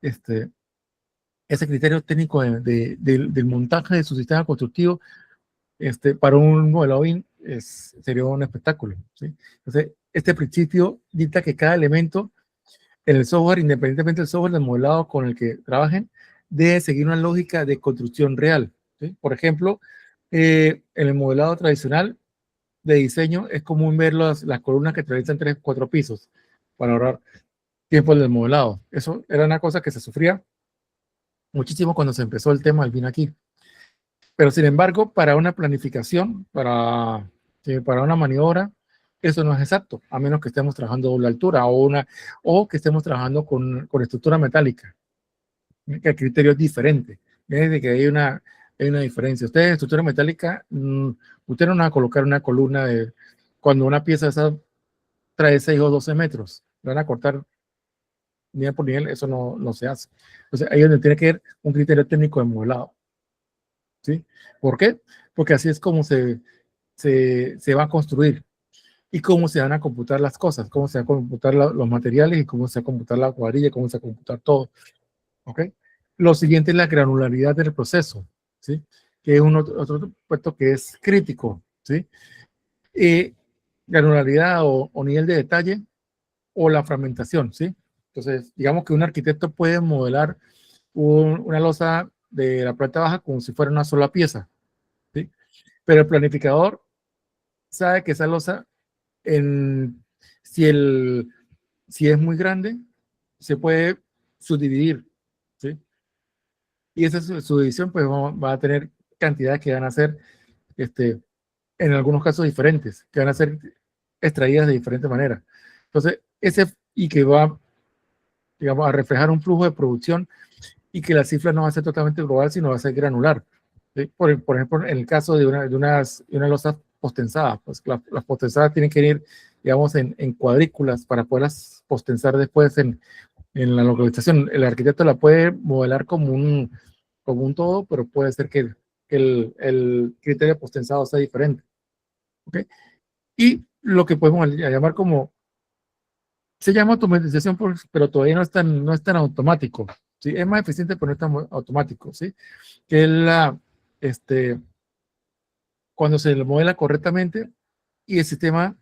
Ese criterio técnico del montaje de su sistema constructivo para un modelo BIM sería un espectáculo, ¿sí? Entonces, este principio dicta que cada elemento en el software, independientemente del software del modelado con el que trabajen, debe seguir una lógica de construcción real, ¿sí? Por ejemplo, en el modelado tradicional de diseño es común ver las columnas que atraviesan 3, 4 pisos para ahorrar tiempo del modelado. Eso era una cosa que se sufría muchísimo cuando se empezó el tema del BIM aquí. Pero sin embargo, para una planificación, para una maniobra, eso no es exacto, a menos que estemos trabajando a doble altura o que estemos trabajando con estructura metálica, que el criterio es diferente. Es que hay una diferencia. Ustedes en estructura metálica, usted no va a colocar una columna cuando una pieza esa trae 6 o 12 metros, le van a cortar nivel por nivel, eso no se hace. Entonces ahí es donde tiene que haber un criterio técnico de modelado. ¿Sí? ¿Por qué? Porque así es como se va a construir y cómo se van a computar las cosas, cómo se van a computar los materiales y cómo se va a computar la cuadrilla, cómo se va a computar todo. ¿Ok? Lo siguiente es la granularidad del proceso, ¿sí? Que es otro aspecto que es crítico, ¿sí? Granularidad o nivel de detalle o la fragmentación, ¿sí? Entonces, digamos que un arquitecto puede modelar una losa de la planta baja como si fuera una sola pieza, ¿sí? Pero el planificador sabe que esa losa, si es muy grande, se puede subdividir, ¿sí? Y esa subdivisión pues va a tener cantidades que van a ser, en algunos casos diferentes, que van a ser extraídas de diferente manera. Entonces, y que va, digamos, a reflejar un flujo de producción y que la cifra no va a ser totalmente global, sino va a ser granular. ¿Sí? Por ejemplo, en el caso de una losa postensada, pues las postensadas tienen que ir, digamos, en cuadrículas para poderlas postensar después en la localización. El arquitecto la puede modelar como un todo, pero puede ser que el criterio postensado sea diferente. ¿Okay? Y lo que podemos llamar se llama automatización, pero todavía no es tan automático. ¿Sí? Es más eficiente, pero no es tan automático. ¿Sí? Que es cuando se lo modela correctamente y el sistema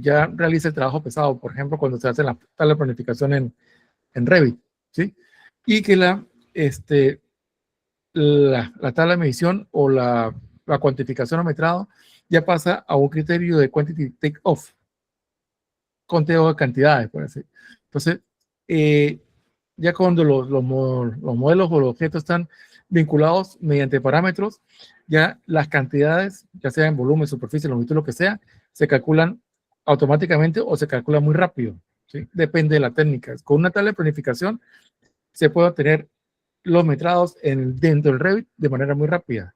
ya realiza el trabajo pesado, por ejemplo, cuando se hace la planificación en Revit, ¿sí? Y que la tabla de medición o la cuantificación a metrado ya pasa a un criterio de quantity take-off, conteo de cantidades, por así. Entonces, ya cuando los modelos o los objetos están vinculados mediante parámetros, ya las cantidades, ya sea en volumen, superficie, longitud, lo que sea, se calculan automáticamente o se calculan muy rápido, ¿sí? Depende de la técnica. Con una tabla de planificación se puede obtener los metrados dentro del Revit de manera muy rápida.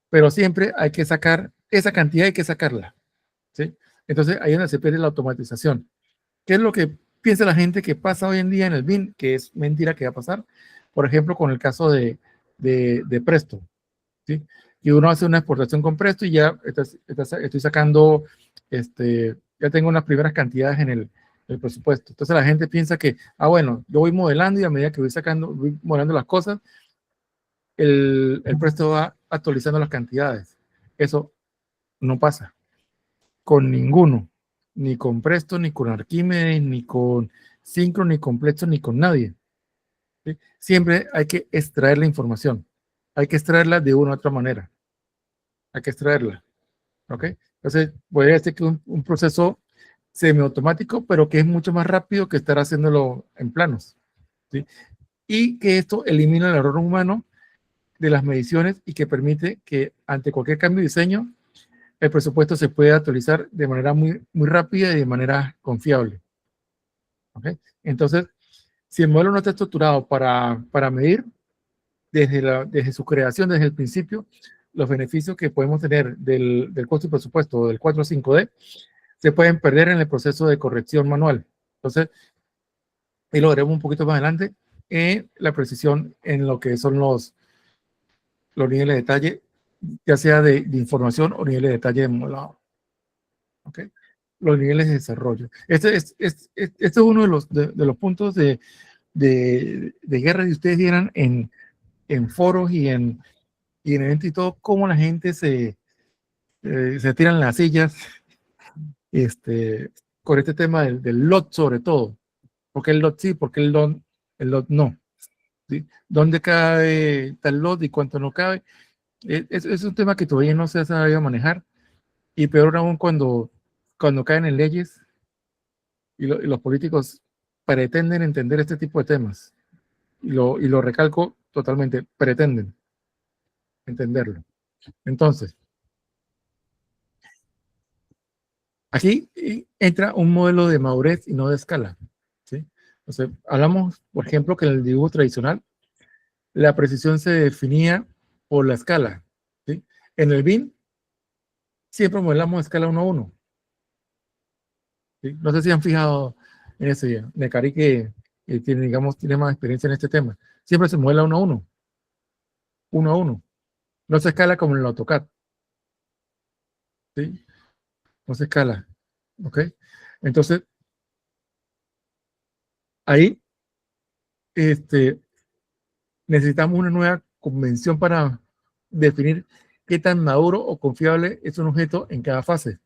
Pero siempre hay que sacar esa cantidad, hay que sacarla, ¿sí? Entonces ahí es donde se pierde la automatización. ¿Qué es lo que piensa la gente que pasa hoy en día en el BIM? Que es mentira que va a pasar. Por ejemplo, con el caso de Presto, ¿sí? Y uno hace una exportación con Presto y ya estoy sacando, ya tengo unas primeras cantidades en el presupuesto. Entonces la gente piensa que, bueno, yo voy modelando y a medida que voy modelando las cosas, el Presto va actualizando las cantidades. Eso no pasa con ninguno, ni con Presto, ni con Archimedes, ni con Synchron, ni con Plexo, ni con nadie. ¿Sí? Siempre hay que extraer la información. Hay que extraerla de una u otra manera. Hay que extraerla. ¿Ok? Entonces, voy a decir que un proceso semiautomático, pero que es mucho más rápido que estar haciéndolo en planos. ¿Sí? Y que esto elimina el error humano de las mediciones y que permite que ante cualquier cambio de diseño, el presupuesto se puede actualizar de manera muy, muy rápida y de manera confiable. ¿Okay? Entonces, si el modelo no está estructurado para medir desde su creación, desde el principio, los beneficios que podemos tener del costo y presupuesto o del 4 o 5D se pueden perder en el proceso de corrección manual. Entonces, y lo veremos un poquito más adelante, la precisión en lo que son los niveles de detalle, ya sea de información o niveles de detalle de modelado. ¿Okay? Los niveles de desarrollo. Este es uno de los puntos de guerra que ustedes vieran en foros y en eventos y todo, cómo la gente se tiran las sillas con este tema del lot sobre todo. ¿Por qué el lot sí? ¿Por qué el lot no? ¿sí? ¿Dónde cabe tal lot y cuánto no cabe? Es un tema que todavía no se ha sabido manejar, y peor aún cuando caen en leyes y los políticos pretenden entender este tipo de temas. Y lo recalco totalmente, pretenden entenderlo. Entonces, aquí entra un modelo de madurez y no de escala, ¿sí? Entonces, hablamos, por ejemplo, que en el dibujo tradicional la precisión se definía por la escala, ¿sí? En el BIM siempre modelamos escala 1 a 1, ¿sí? No sé si han fijado en ese día. Necari, que tiene, digamos, tiene más experiencia en este tema. Siempre se modela 1 a 1, 1 a 1. No se escala como en el AutoCAD, ¿sí? No se escala, ¿ok? Entonces, ahí necesitamos una nueva convención para definir qué tan maduro o confiable es un objeto en cada fase,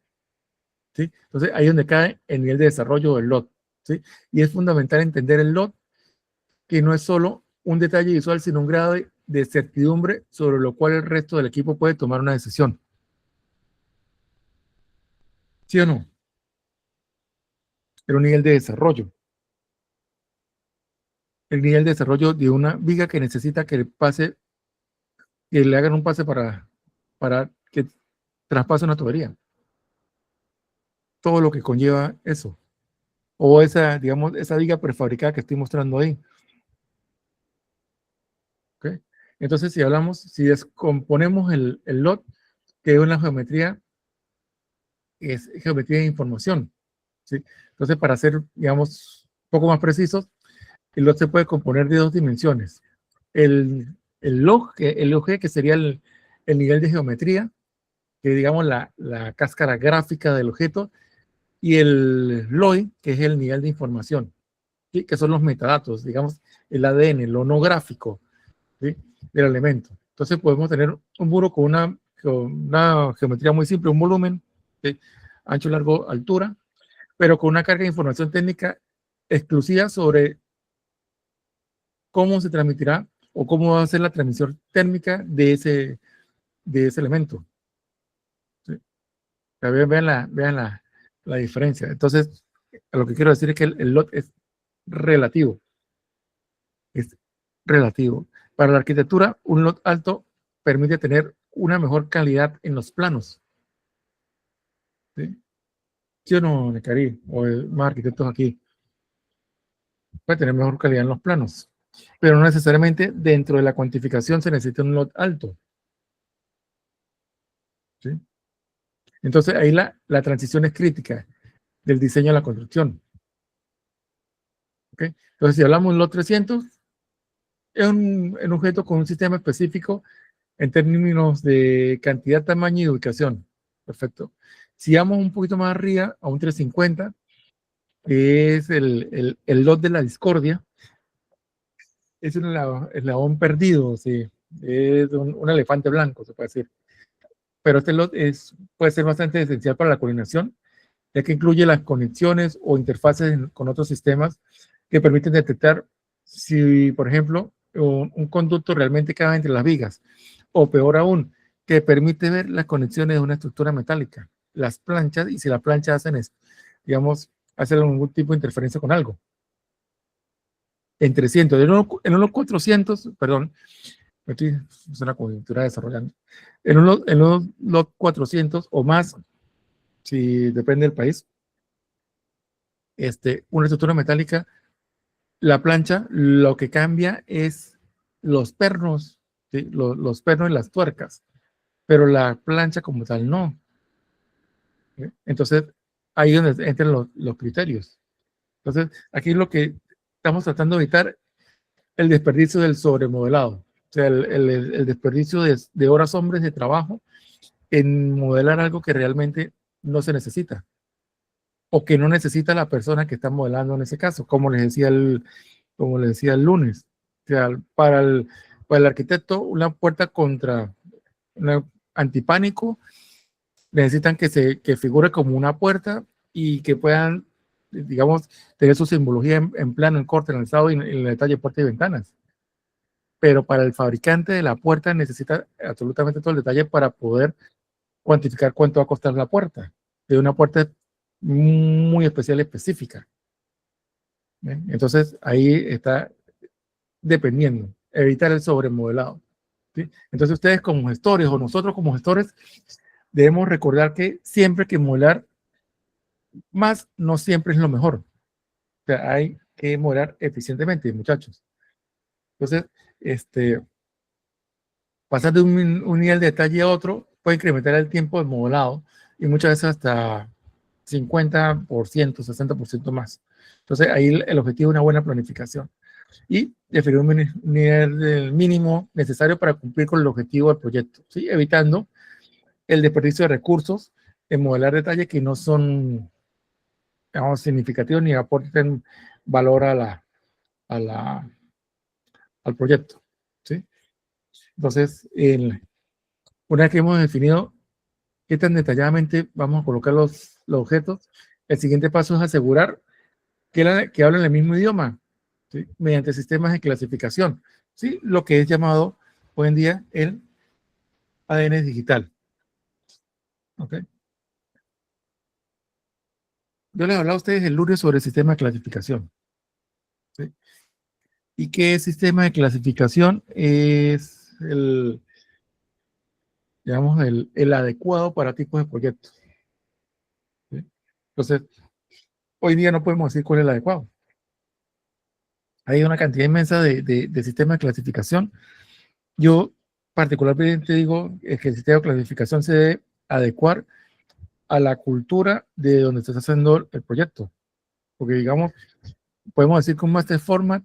¿sí? Entonces, ahí es donde cae el nivel de desarrollo del lot, ¿sí? Y es fundamental entender el lot, que no es solo un detalle visual, sino un grado de certidumbre sobre lo cual el resto del equipo puede tomar una decisión. ¿Sí o no? Era un nivel de desarrollo. El nivel de desarrollo de una viga que necesita que le hagan un pase para que traspase una tubería. Todo lo que conlleva eso. O esa, digamos, esa viga prefabricada que estoy mostrando ahí. ¿Okay? Entonces, si descomponemos el lot, que es una geometría, es geometría de información, ¿sí? Entonces, para ser, digamos, un poco más precisos, el lot se puede componer de dos dimensiones. El log, que sería el nivel de geometría, que digamos la cáscara gráfica del objeto, y el LOI, que es el nivel de información, ¿sí? Que son los metadatos, digamos, el ADN, lo no gráfico, ¿sí? Del elemento. Entonces podemos tener un muro con una geometría muy simple, un volumen, ¿sí? Ancho, largo, altura, pero con una carga de información técnica exclusiva sobre cómo se transmitirá o cómo va a ser la transmisión térmica de ese elemento, ¿sí? Vean la diferencia. Entonces, lo que quiero decir es que el lot relativo, es relativo. Para la arquitectura, un lot alto permite tener una mejor calidad en los planos, ¿sí? ¿Sí o no, Necari? O más arquitectos aquí, puede tener mejor calidad en los planos, pero no necesariamente dentro de la cuantificación se necesita un lot alto, ¿sí? Entonces ahí la transición es crítica del diseño a la construcción, ¿ok? Entonces si hablamos de un lot 300, es un objeto con un sistema específico en términos de cantidad, tamaño y ubicación. Perfecto. Si vamos un poquito más arriba, a un 350, que es el lot de la discordia, es un eslabón perdido, sí. Es un elefante blanco, se puede decir. Pero este lot puede ser bastante esencial para la coordinación, ya que incluye las conexiones o interfaces con otros sistemas que permiten detectar si, por ejemplo, un conducto realmente cabe entre las vigas, o peor aún, que permite ver las conexiones de una estructura metálica, las planchas, y si las planchas digamos, hacen algún tipo de interferencia con algo. En 300, en unos 400, perdón, es una coyuntura desarrollando, en unos lot 400 o más, si depende del país, una estructura metálica, la plancha, lo que cambia es los pernos, ¿sí? Los pernos y las tuercas, pero la plancha como tal no, ¿sí? Entonces, ahí es donde entran los criterios. Entonces, aquí lo que estamos tratando de evitar el desperdicio del sobremodelado, o sea, el desperdicio de horas hombres de trabajo en modelar algo que realmente no se necesita, o que no necesita la persona que está modelando en ese caso, como les decía el lunes. O sea, para el arquitecto, una puerta contra una antipánico, necesitan que figure como una puerta y que puedan, digamos, tener su simbología en plano, en corte, en alzado y en el detalle de puertas y ventanas. pero para el fabricante de la puerta necesita absolutamente todo el detalle para poder cuantificar cuánto va a costar la puerta, de una puerta muy especial, específica. ¿Ven? Entonces, ahí está dependiendo, evitar el sobremodelado. ¿Sí? Entonces, ustedes como gestores o nosotros como gestores debemos recordar que siempre que modelar más no siempre es lo mejor. O sea, hay que modelar eficientemente, muchachos. Entonces, pasar de un nivel de detalle a otro puede incrementar el tiempo de modelado y muchas veces hasta 50%, 60% más. Entonces, ahí el objetivo es una buena planificación y definir un nivel mínimo necesario para cumplir con el objetivo del proyecto, ¿sí? Evitando el desperdicio de recursos en modelar detalles que no son, digamos, significativos ni aporten valor al proyecto, ¿sí? Entonces, una vez que hemos definido qué tan detalladamente vamos a colocar los objetos, el siguiente paso es asegurar que hablen el mismo idioma, ¿sí? Mediante sistemas de clasificación, ¿sí? Lo que es llamado hoy en día el ADN digital. ¿Okay? Yo les hablaba a ustedes el lunes sobre el sistema de clasificación, ¿sí? ¿Y qué sistema de clasificación es digamos, el adecuado para tipos de proyectos? ¿Sí? Entonces, hoy día no podemos decir cuál es el adecuado. Hay una cantidad inmensa de sistemas de clasificación. Yo particularmente digo que el sistema de clasificación se debe adecuar a la cultura de donde se está haciendo el proyecto. Porque, digamos, podemos decir que un master format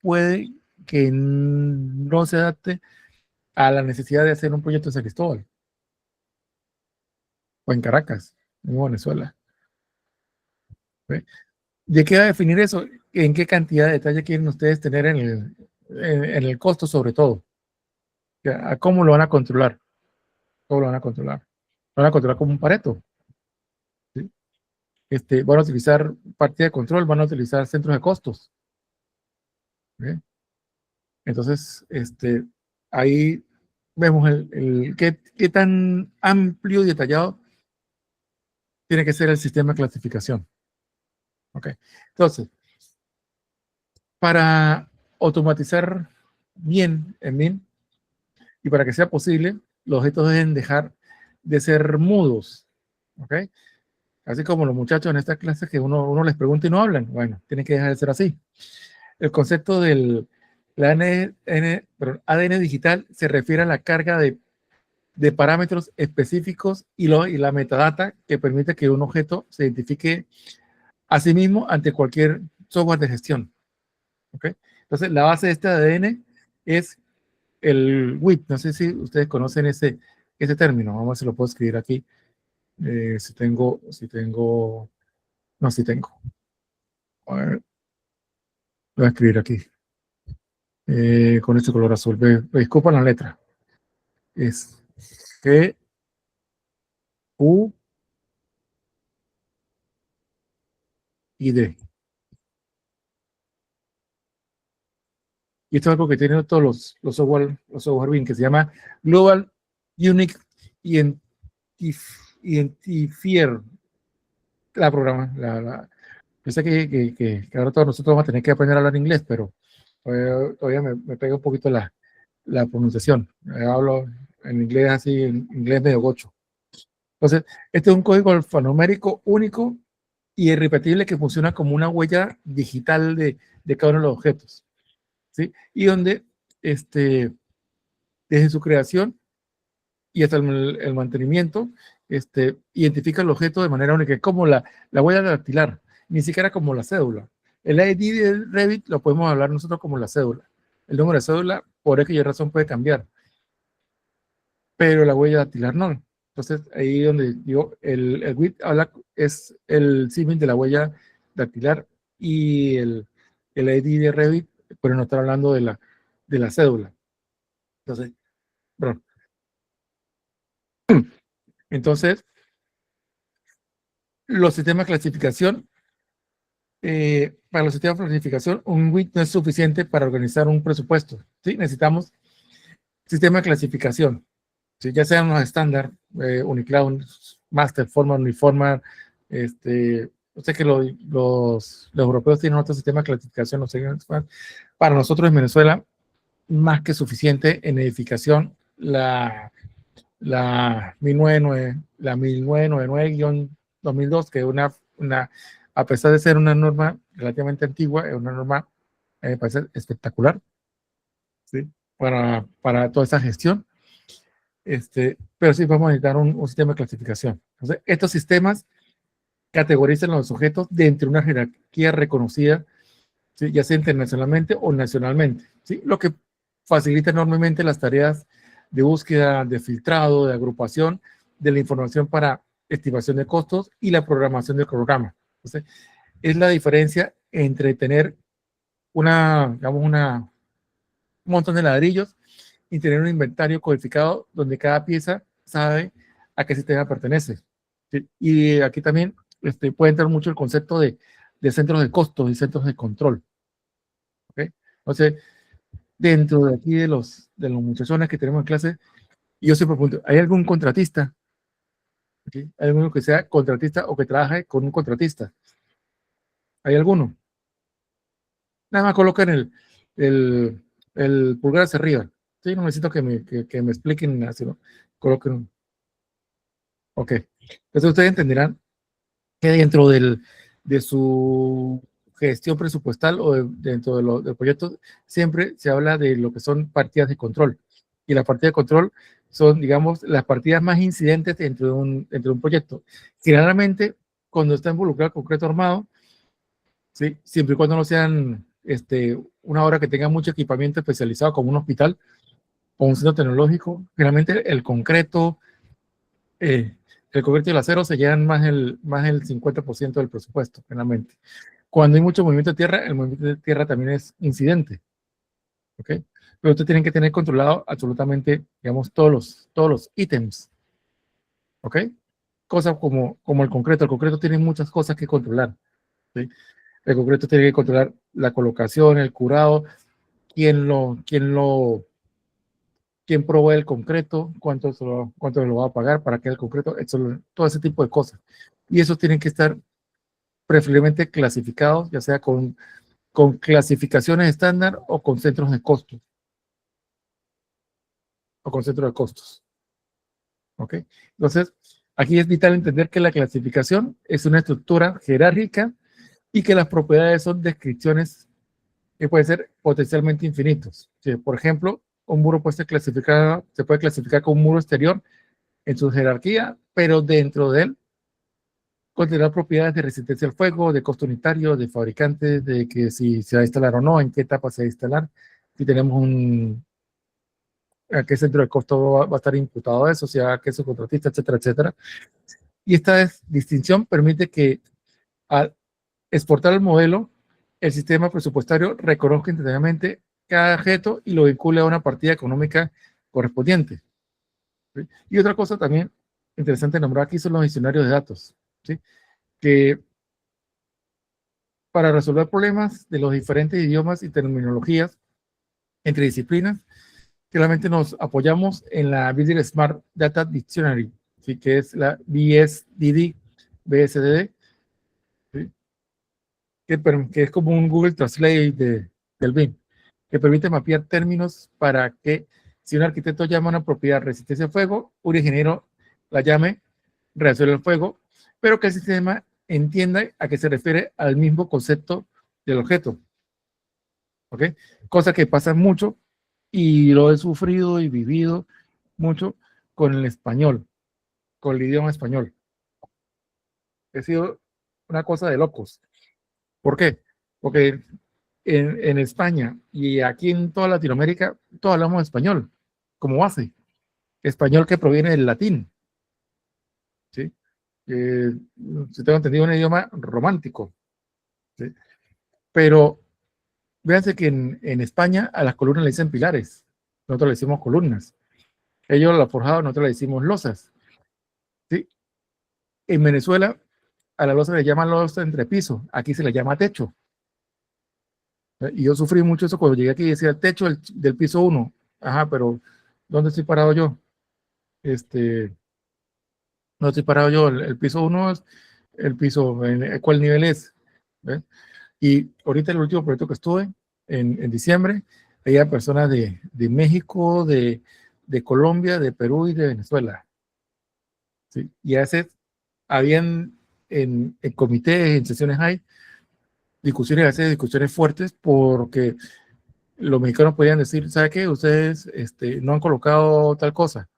puede que no se adapte a la necesidad de hacer un proyecto en San Cristóbal o en Caracas, en Venezuela. ¿Ve? ¿De qué va a definir eso? ¿En qué cantidad de detalle quieren ustedes tener en el costo, sobre todo? ¿A cómo lo van a controlar? ¿Cómo lo van a controlar? Lo van a controlar como un Pareto. ¿Sí? Van a utilizar partida de control, van a utilizar centros de costos. ¿Sí? Entonces, ahí vemos qué tan amplio y detallado tiene que ser el sistema de clasificación. ¿Ok? Entonces, para automatizar bien en MIM y para que sea posible, los objetos deben dejar de ser mudos. ¿Ok? Así como los muchachos en estas clases que uno les pregunta y no hablan. Bueno, tiene que dejar de ser así. El concepto del ADN digital se refiere a la carga de parámetros específicos y la metadata que permite que un objeto se identifique a sí mismo ante cualquier software de gestión. ¿Okay? Entonces, la base de este ADN es el WIP. No sé si ustedes conocen ese término. Vamos a ver si lo puedo escribir aquí. Si tengo, no, si tengo. A ver, lo voy a escribir aquí. Con este color azul. Me disculpan la letra. Es G, U y D. Y esto es algo que tienen todos los software BIM, que se llama Global Unique Identifier, la programa. Yo sé que ahora todos nosotros vamos a tener que aprender a hablar inglés, pero todavía me pega un poquito la pronunciación. Hablo en inglés así, en inglés medio gocho. Entonces, este es un código alfanumérico único y irrepetible que funciona como una huella digital de cada uno de los objetos, ¿sí? Y donde, desde su creación y hasta el mantenimiento, identifica el objeto de manera única, como la huella dactilar, ni siquiera como la cédula. El ID de Revit lo podemos hablar nosotros como la cédula. El número de cédula, por aquella razón, puede cambiar, pero la huella dactilar no. Entonces, ahí donde digo, el WIT es el símil de la huella dactilar y el ID de Revit, pero no está hablando de la cédula. Entonces, perdón. Entonces, los sistemas de clasificación para los sistemas de planificación, un WIT no es suficiente para organizar un presupuesto. ¿Sí? Necesitamos sistema de clasificación, ¿sí? Ya sean los estándar, Unicloud, Master, Formal, Uniformal, yo sé que los europeos tienen otro sistema de clasificación, no sé, para nosotros en Venezuela, más que suficiente en edificación, la 1999-2002, que es a pesar de ser una norma relativamente antigua, es una norma, me parece espectacular, ¿sí? Para toda esa gestión. Pero sí vamos a necesitar un sistema de clasificación. Entonces, estos sistemas categorizan los sujetos dentro de una jerarquía reconocida, ¿sí? Ya sea internacionalmente o nacionalmente, ¿sí? Lo que facilita enormemente las tareas de búsqueda, de filtrado, de agrupación de la información para estimación de costos y la programación del programa. Entonces, es la diferencia entre tener digamos, un montón de ladrillos y tener un inventario codificado donde cada pieza sabe a qué sistema pertenece. ¿Sí? Y aquí también puede entrar mucho el concepto de centros de costos y centros de control. ¿Okay? Entonces, dentro de aquí de los muchachones que tenemos en clase, yo siempre pregunto, ¿hay algún contratista? ¿Sí? ¿Hay alguno que sea contratista o que trabaje con un contratista? ¿Hay alguno? Nada más colocan el pulgar hacia arriba. Sí, no necesito que me expliquen así, ¿no? Coloquen. Ok. Entonces ustedes entenderán que dentro de su gestión presupuestal o dentro del proyecto, siempre se habla de lo que son partidas de control. Y las partidas de control son, digamos, las partidas más incidentes dentro de un proyecto. Generalmente, cuando está involucrado el concreto armado, ¿sí? Siempre y cuando no sean una obra que tenga mucho equipamiento especializado, como un hospital o un centro tecnológico, generalmente el concreto y el acero se llevan más el 50% del presupuesto, generalmente. Cuando hay mucho movimiento de tierra, el movimiento de tierra también es incidente. ¿Ok? Pero ustedes tienen que tener controlado absolutamente, digamos, todos los ítems. ¿Ok? Cosas como el concreto. El concreto tiene muchas cosas que controlar. ¿Sí? El concreto tiene que controlar la colocación, el curado, quién provee el concreto, cuánto lo va a pagar, para qué el concreto, todo ese tipo de cosas. Y esos tienen que estar preferiblemente clasificados, ya sea con clasificaciones estándar o con centros de costos. O con centros de costos. ¿Ok? Entonces, aquí es vital entender que la clasificación es una estructura jerárquica y que las propiedades son descripciones que pueden ser potencialmente infinitos. ¿Sí? Por ejemplo, un muro se puede clasificar como un muro exterior en su jerarquía, pero dentro de él contener propiedades de resistencia al fuego, de costo unitario, de fabricantes, de que si se va a instalar o no, en qué etapa se va a instalar, si tenemos a qué centro de costo va a estar imputado a eso, si a qué subcontratista, etcétera, etcétera. Y esta distinción permite que al exportar el modelo, el sistema presupuestario reconozca instantáneamente cada objeto y lo vincule a una partida económica correspondiente. ¿Sí? Y otra cosa también interesante nombrar aquí son los diccionarios de datos, ¿sí? Que para resolver problemas de los diferentes idiomas y terminologías entre disciplinas, claramente nos apoyamos en la Business Smart Data Dictionary, ¿sí? Que es la BSDD, ¿sí? Que es como un Google Translate del BIM, que permite mapear términos para que si un arquitecto llama a una propiedad resistencia al fuego, un ingeniero la llame reacción al fuego, pero que el sistema entienda a qué se refiere al mismo concepto del objeto. ¿Ok? Cosa que pasa mucho y lo he sufrido y vivido mucho con el español, con el idioma español. Ha sido una cosa de locos. ¿Por qué? Porque en España y aquí en toda Latinoamérica, todos hablamos español como base. Español que proviene del latín. ¿Sí? Si tengo entendido, un idioma romántico. ¿Sí? Pero véanse que en España a las columnas le dicen pilares. Nosotros le decimos columnas. Ellos, la forjado, nosotros le decimos losas. ¿Sí? En Venezuela a la losa le llaman losa entrepiso, aquí se le llama techo. Y yo sufrí mucho eso cuando llegué aquí y decía techo del piso 1. Ajá, pero ¿dónde estoy parado yo? No estoy parado yo. El piso 1 es el piso, ¿cuál nivel es? ¿Ves? Y ahorita el último proyecto que estuve, en diciembre, había personas de México, de Colombia, de Perú y de Venezuela. ¿Sí? Y a veces habían en comités, en sesiones hay discusiones, a veces discusiones fuertes, porque los mexicanos podían decir, ¿sabe qué? Ustedes no han colocado tal cosa,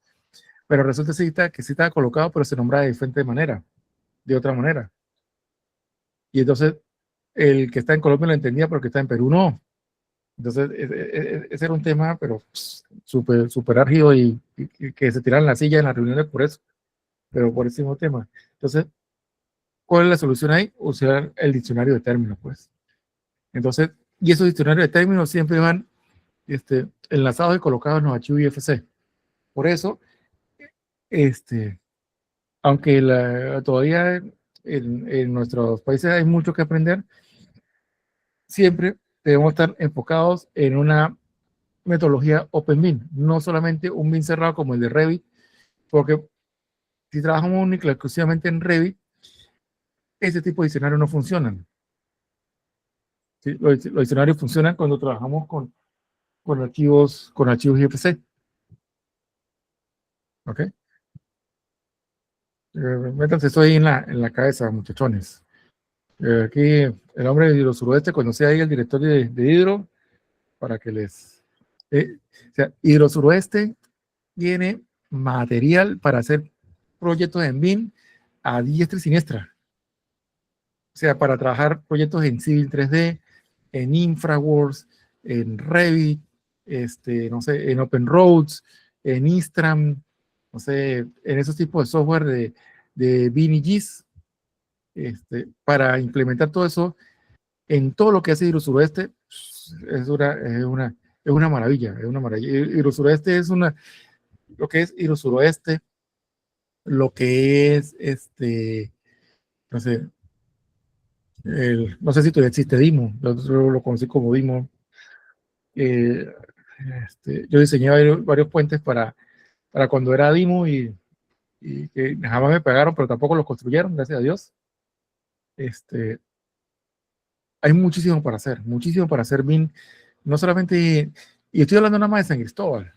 pero resulta que sí estaba colocado, pero se nombraba de diferente manera, de otra manera. Y entonces el que está en Colombia lo entendía, pero el que está en Perú no. Entonces ese era un tema, pero súper super álgido y que se tiraran la silla en las reuniones por eso, pero por ese mismo tema. Entonces, ¿cuál es la solución ahí? Usar el diccionario de términos, pues. Entonces, y esos diccionarios de términos siempre van enlazados y colocados en los archivos IFC. Por eso, este, aunque todavía en nuestros países hay mucho que aprender, siempre debemos estar enfocados en una metodología Open BIM, no solamente un BIM cerrado como el de Revit, porque si trabajamos única y exclusivamente en Revit, ese tipo de diccionarios no funcionan. ¿Sí? Los diccionarios funcionan cuando trabajamos con archivos IFC. ¿Ok? Métanse eso ahí en la cabeza, muchachones. Aquí el hombre de Hidro Suroeste, conocí ahí el director de Hidro, para que les... o sea, Hidro Suroeste tiene material para hacer proyectos en BIM a diestra y siniestra. O sea, para trabajar proyectos en Civil 3D, en InfraWorks, en Revit, no sé, en Open Roads, en Istram, no sé, en esos tipos de software de BIM y GIS, para implementar todo eso en todo lo que hace Hidro Suroeste. Es una maravilla, es una maravilla. Hidro Suroeste es lo que es Hidro Suroeste, lo que es, no sé, no sé si todavía existe Dimo, yo lo conocí como Dimo. Eh, yo diseñé varios puentes para cuando era Dimo y que jamás me pagaron, pero tampoco los construyeron, gracias a Dios. Hay muchísimo para hacer BIM, no solamente, y estoy hablando nada más de San Cristóbal,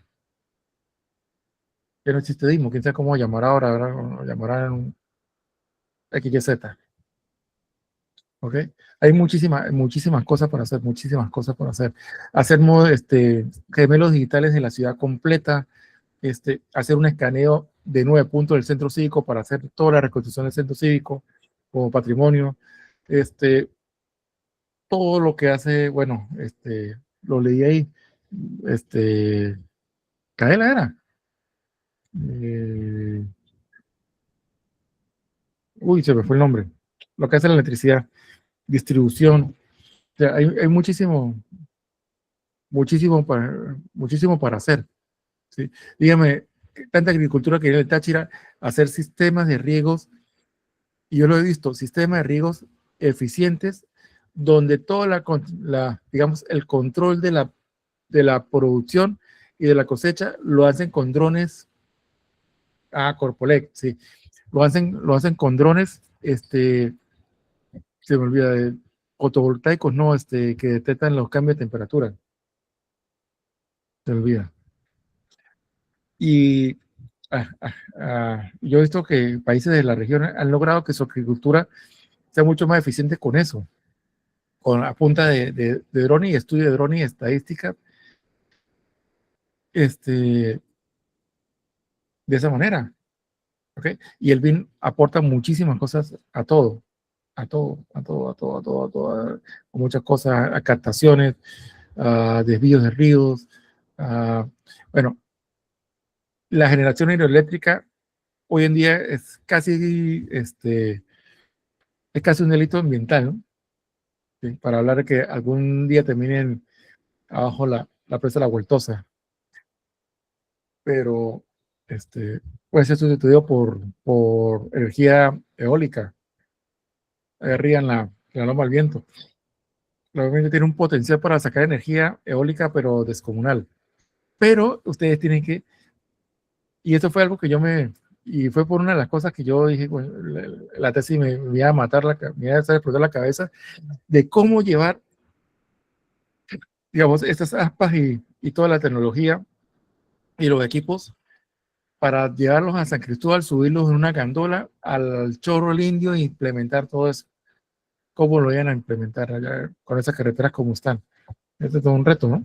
que no existe Dimo, quién sabe cómo llamar ahora, ¿verdad? Llamarán XYZ. ¿Ok? Hay muchísimas cosas para hacer, muchísimas cosas para hacer. Hacer gemelos digitales de la ciudad completa, hacer un escaneo de 9 puntos del centro cívico para hacer toda la reconstrucción del centro cívico como patrimonio. Todo lo que hace, bueno, lo leí ahí, Caela era. Eh, se me fue el nombre. Lo que hace la electricidad, distribución. O sea, hay muchísimo para hacer. ¿Sí? Dígame, tanta agricultura que hay en el Táchira, hacer sistemas de riegos, y yo lo he visto, sistemas de riegos eficientes, donde toda digamos, el control de la producción y de la cosecha lo hacen con drones, Corpolec, sí, lo hacen con drones, se me olvida, fotovoltaicos, no, que detectan los cambios de temperatura, se me olvida. Y yo he visto que países de la región han logrado que su agricultura sea mucho más eficiente con eso, con a punta de drones y estudio de drones y estadística, de esa manera. ¿Okay? Y el BIM aporta muchísimas cosas a todo, a muchas cosas, a captaciones, a desvíos de ríos, bueno, la generación hidroeléctrica hoy en día es casi un delito ambiental, ¿no? ¿Sí? Para hablar de que algún día terminen abajo la presa de la Vueltosa, pero puede ser sustituido por energía eólica, arriba en la loma al viento. La loma al viento tiene un potencial para sacar energía eólica, pero descomunal. Pero ustedes tienen que, y esto fue algo que y fue por una de las cosas que yo dije, bueno, la tesis me iba a matar, me iba a hacer explotar la cabeza, de cómo llevar, digamos, estas aspas y toda la tecnología y los equipos para llevarlos a San Cristóbal, subirlos en una gandola al Chorro el Indio e implementar todo eso. ¿Cómo lo iban a implementar allá con esas carreteras como están? Este es todo un reto, ¿no?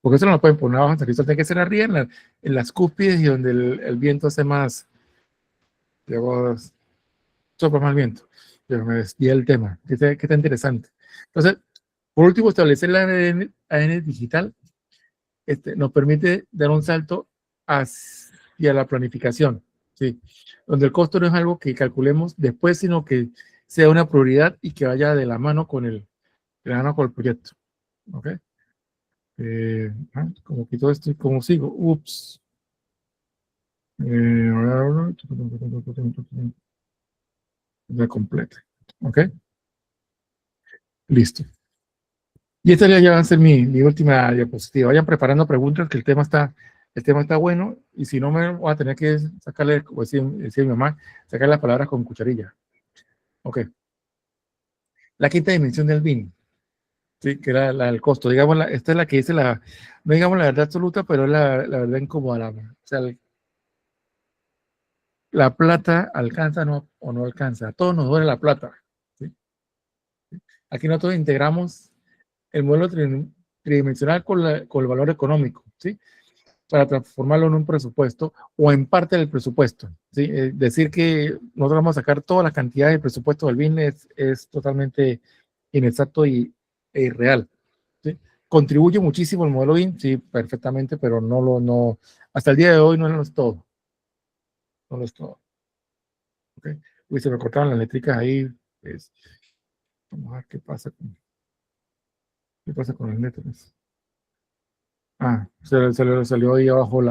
Porque eso no lo pueden poner abajo en San Cristóbal, tiene que ser arriba en las cúspides y donde el viento hace más, digamos, sopla más viento. Pero me desvié el tema, que está interesante. Entonces, por último, establecer la ADN digital nos permite dar un salto hacia la planificación, ¿sí? Donde el costo no es algo que calculemos después, sino que sea una prioridad y que vaya de la mano con el proyecto. ¿Ok? Como quito esto y como sigo. Ups. Ya complete. ¿Ok? Listo. Y esta ya va a ser mi última diapositiva. Vayan preparando preguntas, que el tema está bueno, y si no me voy a tener que sacarle, como decía mi mamá, sacar las palabras con cucharilla. Ok. La quinta dimensión del BIN, ¿sí? Que era el costo. Digamos, esta es la que dice no digamos la verdad absoluta, pero es la verdad incómoda. O sea, la plata alcanza o no alcanza. A todos nos duele la plata, ¿sí? Aquí nosotros integramos el modelo tridimensional con el valor económico, ¿sí? Para transformarlo en un presupuesto o en parte del presupuesto, ¿sí? Decir que nosotros vamos a sacar toda la cantidad del presupuesto del BIN es totalmente inexacto e irreal, ¿sí? Contribuye muchísimo el modelo BIN, sí, perfectamente, pero hasta el día de hoy no lo es todo. No lo es todo. ¿Okay? Uy, se me cortaron las letricas ahí. Pues, vamos a ver qué pasa con las letras. Se le salió ahí abajo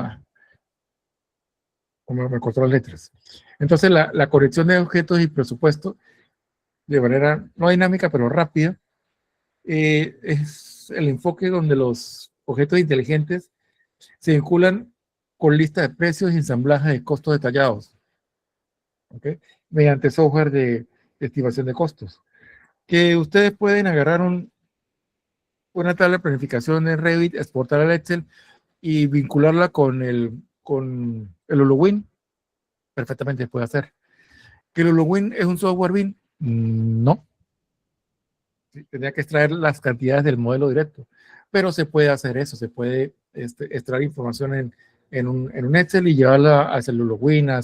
como me cortó las letras. Entonces, la corrección de objetos y presupuesto de manera no dinámica, pero rápida, es el enfoque donde los objetos inteligentes se vinculan con lista de precios y ensamblaje de costos detallados, ¿okay? Mediante software de estimación de costos. Que ustedes pueden agarrar una tabla de planificación en Revit, exportar al Excel y vincularla con el HoloWin. Perfectamente se puede hacer. ¿Que el HoloWin es un software BIM? No. Sí, tendría que extraer las cantidades del modelo directo, pero se puede hacer eso, se puede extraer información en un Excel y llevarla hacia el HoloWin, al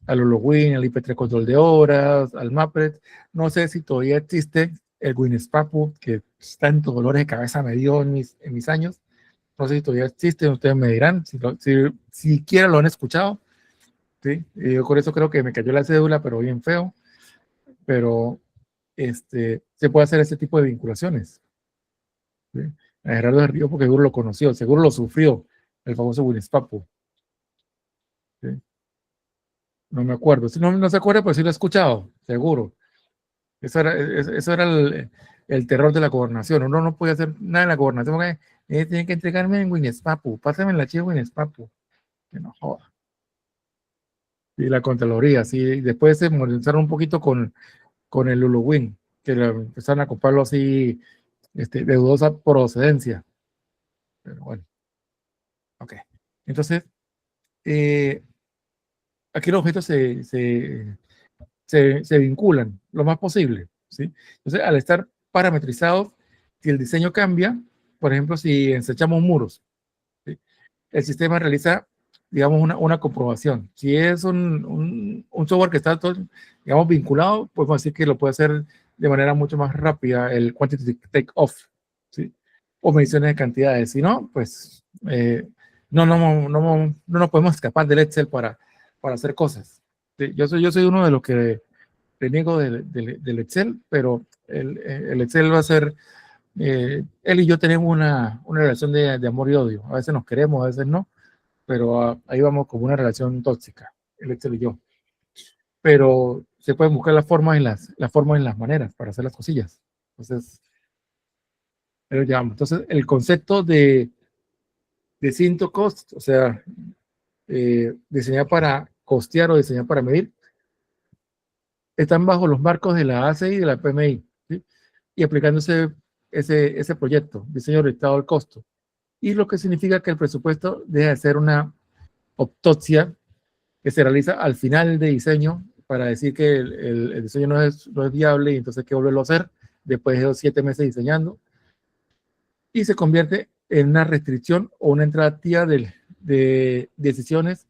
HoloWin, al IP3 control de horas, al Maplet. No sé si todavía existe el WinSpapu, que tantos dolores de cabeza me dio en mis años. No sé si todavía existe, ustedes me dirán, si siquiera lo han escuchado, ¿sí? Y yo por eso creo que me cayó la cédula, pero bien feo. Pero se puede hacer ese tipo de vinculaciones, ¿sí? A Gerardo del Río, porque seguro lo conoció, seguro lo sufrió, el famoso WinSpapu, ¿sí? No me acuerdo. Si no se acuerda, pues sí lo he escuchado, seguro. Eso era el terror de la gobernación. Uno no podía hacer nada en la gobernación porque tienen que entregarme en WinSpapu, pásame el archivo WinSpapu. Que no joda. Y la Contraloría, sí. Y después se modernizaron un poquito con el HoloWin, que empezaron a comprarlo así, de dudosa procedencia. Pero bueno, ok. Entonces, aquí los objetos se vinculan lo más posible, ¿sí? Entonces, al estar parametrizados, si el diseño cambia, por ejemplo, si ensechamos muros, ¿sí? El sistema realiza, digamos, una comprobación. Si es un software que está todo, digamos, vinculado, podemos decir que lo puede hacer de manera mucho más rápida el quantitative take-off, ¿sí? O mediciones de cantidades. Si no, pues no nos podemos escapar del Excel para hacer cosas. ¿Sí? Yo soy uno de los que reniego del Excel, pero el Excel va a ser, él y yo tenemos una relación de amor y odio. A veces nos queremos, a veces no, pero ahí vamos como una relación tóxica, el Excel y yo. pero se pueden buscar las formas en las maneras para hacer las cosillas. Entonces, pero ya, entonces el concepto de Cinto Cost, o sea, diseñar para costear o diseñar para medir, están bajo los marcos de la ACI y de la PMI, ¿sí? Y aplicándose ese proyecto, diseño orientado al costo. Y lo que significa que el presupuesto deja de ser una autopsia que se realiza al final de diseño para decir que el diseño no es viable y entonces hay que volverlo a hacer después de 7 meses diseñando, y se convierte en una restricción o una entrada activa de decisiones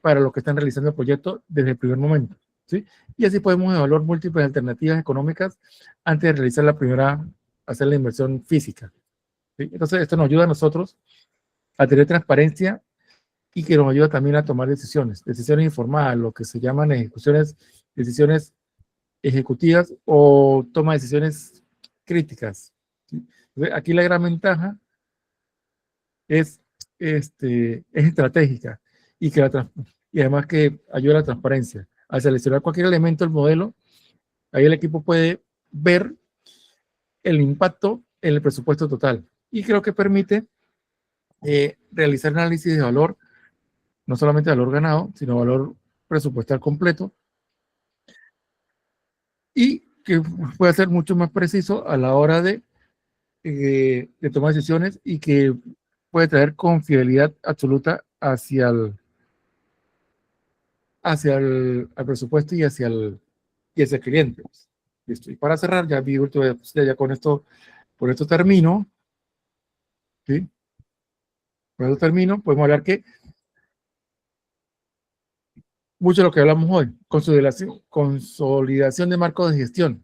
para los que están realizando el proyecto desde el primer momento, ¿sí? Y así podemos evaluar múltiples alternativas económicas antes de realizar hacer la inversión física, ¿sí? Entonces, esto nos ayuda a nosotros a tener transparencia y que nos ayuda también a tomar decisiones informadas, lo que se llaman decisiones ejecutivas o toma de decisiones críticas, ¿sí? Entonces, aquí la gran ventaja es, es estratégica y, y además que ayuda a la transparencia. Al seleccionar cualquier elemento del modelo, ahí el equipo puede ver el impacto en el presupuesto total. Y creo que permite realizar análisis de valor, no solamente valor ganado, sino valor presupuestal completo, y que puede ser mucho más preciso a la hora de tomar decisiones y que puede traer confiabilidad absoluta al presupuesto y hacia el cliente. Listo. Y para cerrar, ya vi última diapositiva, ya con esto termino, ¿sí? Con esto termino, podemos hablar que mucho de lo que hablamos hoy, consolidación de marcos de gestión,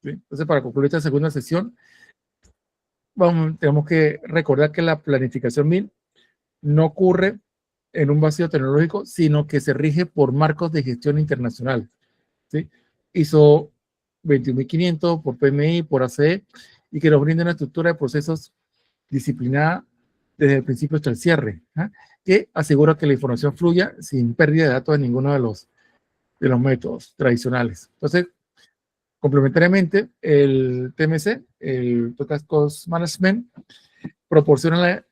¿sí? Entonces, para concluir esta segunda sesión, tenemos que recordar que la planificación MIL no ocurre en un vacío tecnológico, sino que se rige por marcos de gestión internacional, ¿sí? ISO 21500 por PMI, por ACE, y que nos brinda una estructura de procesos disciplinada desde el principio hasta el cierre, ¿eh? Que asegura que la información fluya sin pérdida de datos de ninguno de los métodos tradicionales. Entonces, complementariamente, el TMC, el Total Cost Management, proporciona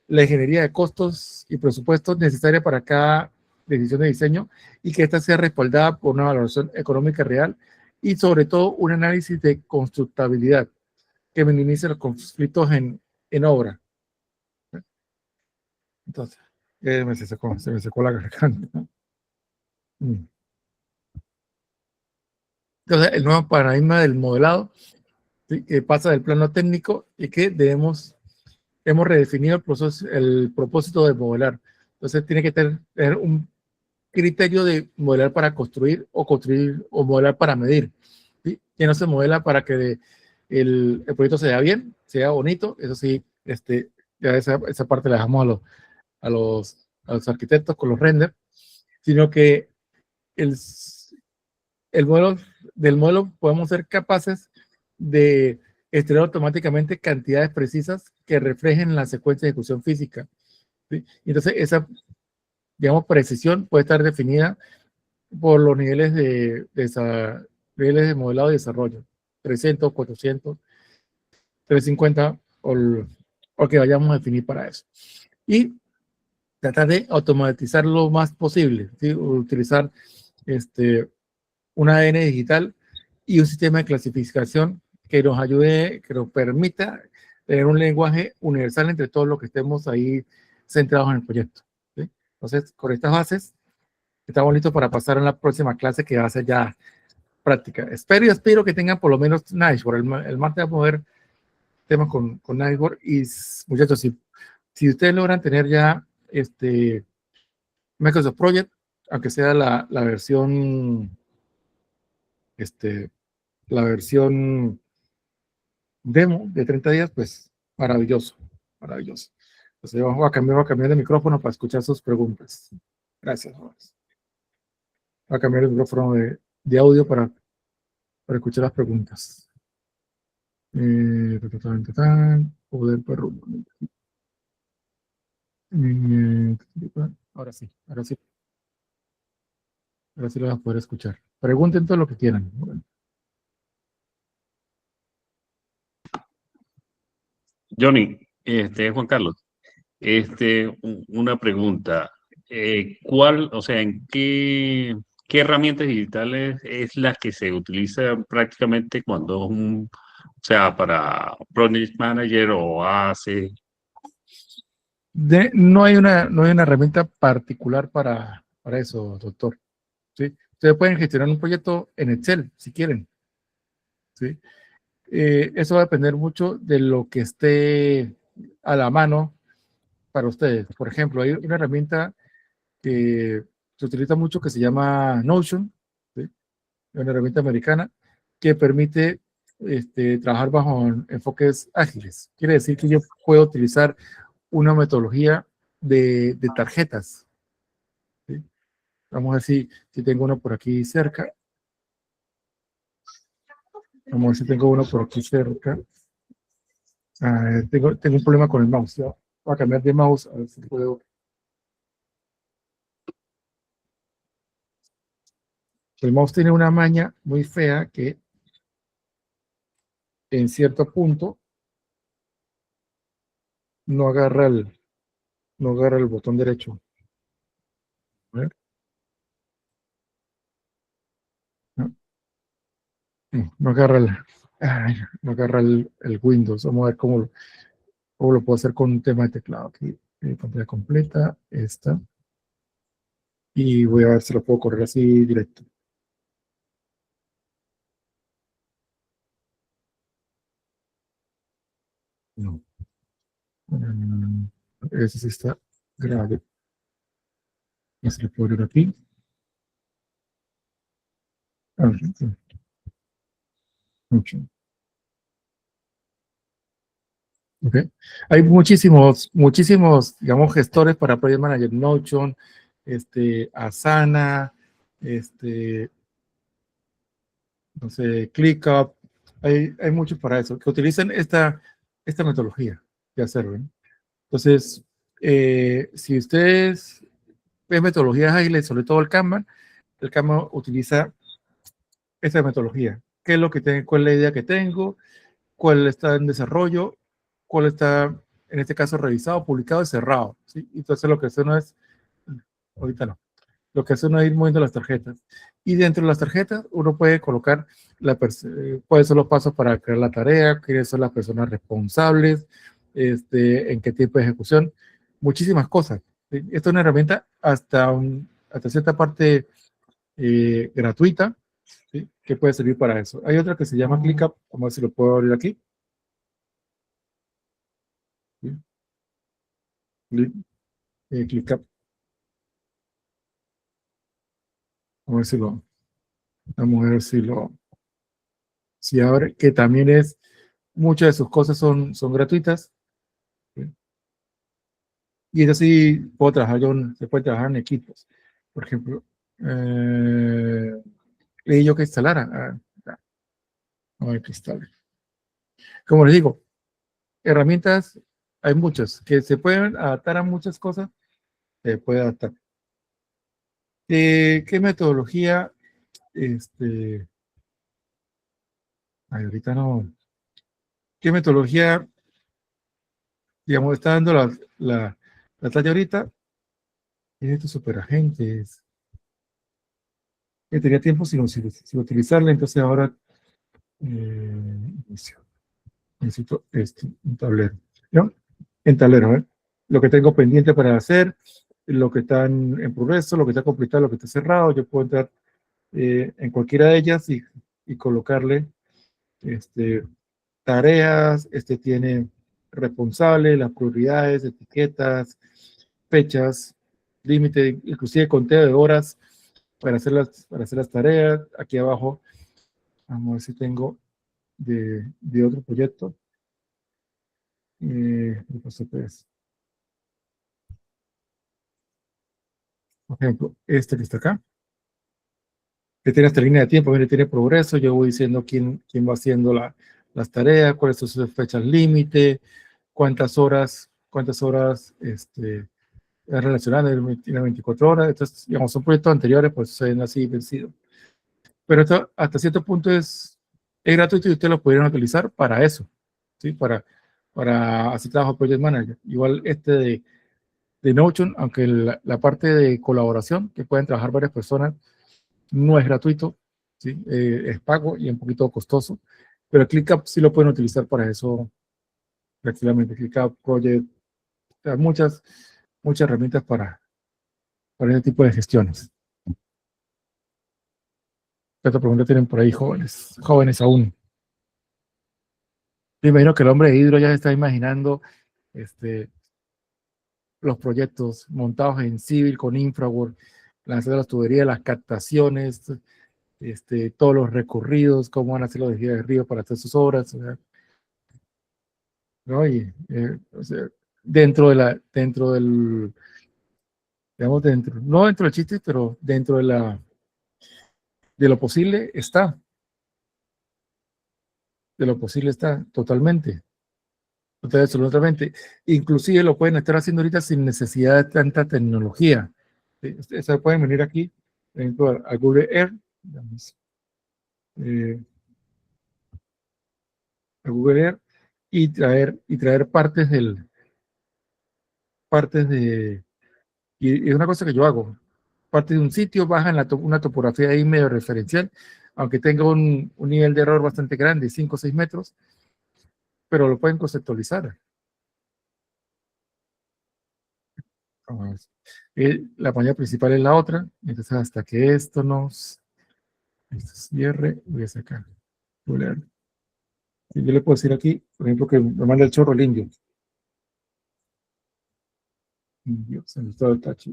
la ingeniería de costos y presupuestos necesaria para cada decisión de diseño y que ésta sea respaldada por una valoración económica real y sobre todo un análisis de constructabilidad que minimice los conflictos en obra. Entonces, se me secó la garganta. Entonces, el nuevo paradigma del modelado, ¿sí? Que pasa del plano técnico y que hemos redefinido el propósito de modelar. Entonces, tiene que tener un criterio de modelar para construir o modelar para medir, ¿sí? Que no se modela para que el proyecto se vea bien, sea bonito. Eso sí, ya esa parte la dejamos a los arquitectos con los renders, sino que el, del modelo podemos ser capaces de extraer automáticamente cantidades precisas que reflejen la secuencia de ejecución física, ¿sí? Entonces, esa, digamos, precisión puede estar definida por los niveles de modelado y desarrollo, 300, 400, 350 o que vayamos a definir para eso. Y tratar de automatizar lo más posible, ¿sí? Utilizar un ADN digital y un sistema de clasificación que nos ayude, que nos permita tener un lenguaje universal entre todos los que estemos ahí centrados en el proyecto, ¿sí? Entonces, con estas bases, estamos listos para pasar a la próxima clase que va a ser ya práctica. Espero y aspiro que tengan por lo menos Nightboard. El martes vamos a ver temas con Nightboard. Y muchachos, si ustedes logran tener ya Microsoft Project, aunque sea la versión la versión demo de 30 días, pues maravilloso, maravilloso. Entonces voy a cambiar de micrófono para escuchar sus preguntas. Gracias. Voy a cambiar el micrófono de audio para escuchar las preguntas. Poder perro. Ahora sí, ahora sí. Ahora sí lo vas a poder escuchar. Pregunten todo lo que quieran. Johnny, Juan Carlos, una pregunta. ¿Cuál, o sea, en qué herramientas digitales es la que se utiliza prácticamente cuando o sea, para Project Manager o hace? No hay una herramienta particular para eso, doctor. ¿Sí? Ustedes pueden gestionar un proyecto en Excel, si quieren. ¿Sí? Eso va a depender mucho de lo que esté a la mano para ustedes. Por ejemplo, hay una herramienta que se utiliza mucho que se llama Notion, ¿sí? Es una herramienta americana que permite trabajar bajo enfoques ágiles. Quiere decir que yo puedo utilizar una metodología de tarjetas. ¿Sí? Vamos a ver si tengo uno por aquí cerca. Vamos a ver si tengo uno por aquí cerca. Tengo un problema con el mouse. Ya voy a cambiar de mouse a ver si puedo. El mouse tiene una maña muy fea que en cierto punto no agarra el botón derecho. A ver. No, no agarra no agarra el Windows. Vamos a ver cómo lo puedo hacer con un tema de teclado. Aquí, pantalla completa, esta. Y voy a ver si lo puedo correr así directo. No. Ese sí está grave. Ya se lo puedo ver aquí. Sí. Mucho. Okay. Hay muchísimos, digamos, gestores para Project Manager, Notion, Asana, no sé, ClickUp. Hay muchos para eso, que utilicen esta metodología de hacerlo, ¿no? Entonces, si ustedes ven metodologías ágiles, sobre todo el Kanban utiliza esta metodología. ¿Qué es lo que tengo? ¿Cuál es la idea que tengo? ¿Cuál está en desarrollo? ¿Cuál está, en este caso, revisado, publicado y cerrado? ¿Sí? Entonces, lo que hace uno es, ahorita no, lo que hace uno es ir moviendo las tarjetas. Y dentro de las tarjetas, uno puede colocar cuáles son los pasos para crear la tarea, quiénes son las personas responsables, en qué tipo de ejecución, muchísimas cosas. ¿Sí? Esta es una herramienta hasta cierta parte gratuita, ¿sí? Que puede servir para eso. Hay otra que se llama ClickUp, vamos a ver si lo puedo abrir aquí. ¿Sí? ClickUp. Vamos a ver si abre, que también muchas de sus cosas son gratuitas. ¿Sí? Y es así, se puede trabajar en equipos. Por ejemplo, leí yo que instalara. Vamos a ver que instale. Como les digo, herramientas hay muchas que se pueden adaptar a muchas cosas, se puede adaptar. ¿Qué metodología? Ahorita no. ¿Qué metodología, digamos, está dando la talla ahorita? Es estos superagentes. Que tenía tiempo sin utilizarla, entonces ahora necesito un tablero. ¿No? En tablero, ¿eh? Lo que tengo pendiente para hacer, lo que está en progreso, lo que está completado, lo que está cerrado, yo puedo entrar en cualquiera de ellas y colocarle tareas, tiene responsable, las prioridades, etiquetas, fechas, límite, inclusive conteo de horas para hacer las tareas. Aquí abajo, vamos a ver si tengo de otro proyecto. Por ejemplo, este que está acá, que tiene esta línea de tiempo, mire, tiene progreso, yo voy diciendo quién va haciendo las tareas, cuáles son sus fechas límite, cuántas horas es relacional, tiene 24 horas. Entonces, digamos, son proyectos anteriores, pues se ven así vencidos. Pero esto hasta cierto punto es gratuito y ustedes lo pudieran utilizar para eso, ¿sí? Para hacer trabajo de Project Manager. Igual de Notion, aunque la parte de colaboración, que pueden trabajar varias personas, no es gratuito, ¿sí? Es pago y un poquito costoso, pero ClickUp sí lo pueden utilizar para eso prácticamente. ClickUp, Project, o sea, muchas herramientas para ese tipo de gestiones. ¿Qué otra pregunta tienen por ahí, jóvenes aún? Me imagino que el hombre de Hydro ya se está imaginando los proyectos montados en civil con Infraworld, lanzando las tuberías, las captaciones, todos los recorridos, cómo van a hacer los desvíos de río para hacer sus obras, ¿no? Y, o sea, dentro del, digamos, no dentro del chiste, pero dentro de lo posible está totalmente. Absolutamente. Inclusive lo pueden estar haciendo ahorita sin necesidad de tanta tecnología. ¿Sí? Ustedes pueden venir aquí, por ejemplo, a Google Earth, digamos, a Google Earth y traer y es una cosa que yo hago. Parte de un sitio, bajan una topografía ahí medio referencial, aunque tenga un nivel de error bastante grande, 5 o 6 metros, pero lo pueden conceptualizar. La pantalla principal es la otra, entonces hasta que esto cierre, voy a sacar. Y yo le puedo decir aquí, por ejemplo, que me manda el chorro el indio. Indio, se me está el tacho.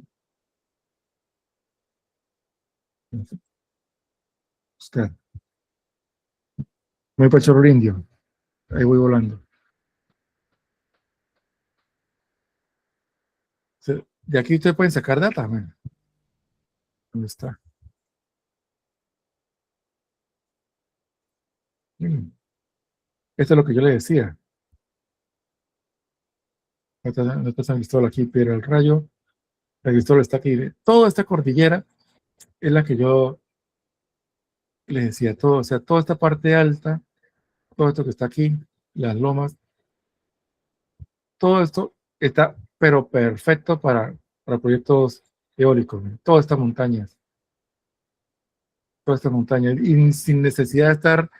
Buscar. Me voy para el chorro el indio. Ahí voy volando. De aquí ustedes pueden sacar data, man. ¿Dónde está? Esto es lo que yo le decía. No está San Cristóbal aquí, pero el rayo. San Cristóbal está aquí. Toda esta cordillera es la que yo les decía, todo, o sea, toda esta parte alta, todo esto que está aquí, las lomas, todo esto está, pero perfecto para proyectos eólicos, ¿no? Todas estas montañas, y sin necesidad de estar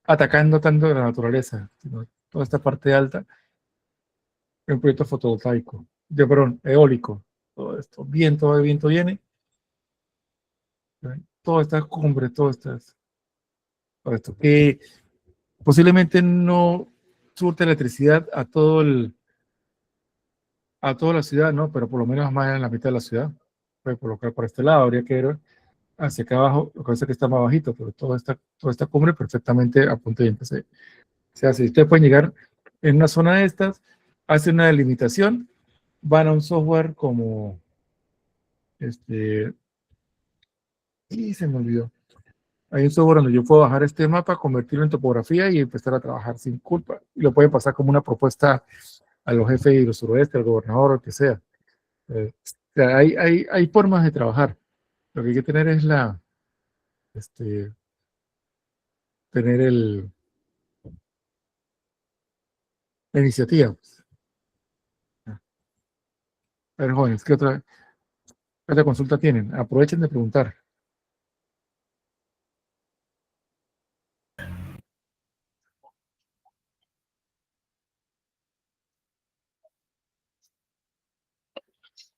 atacando tanto de la naturaleza, sino toda esta parte alta, es un proyecto fotovoltaico, perdón, eólico, todo esto, viento, el viento viene, ¿no? Todas estas cumbres, todo esto, que posiblemente no surte electricidad a toda la ciudad, ¿no? Pero por lo menos más en la mitad de la ciudad. Puede colocar por este lado, habría que ir hacia acá abajo, lo que pasa es que está más bajito, pero toda esta cumbre perfectamente a punto de empezar. O sea, si ustedes pueden llegar en una zona de estas, hacen una delimitación, van a un software como y se me olvidó. Hay un software donde yo puedo bajar este mapa, convertirlo en topografía y empezar a trabajar sin culpa. Y lo pueden pasar como una propuesta a los jefes de los suroeste, al gobernador, o el que sea. O sea, hay formas de trabajar. Lo que hay que tener es tener la iniciativa. A ver, jóvenes, ¿qué otra consulta tienen? Aprovechen de preguntar.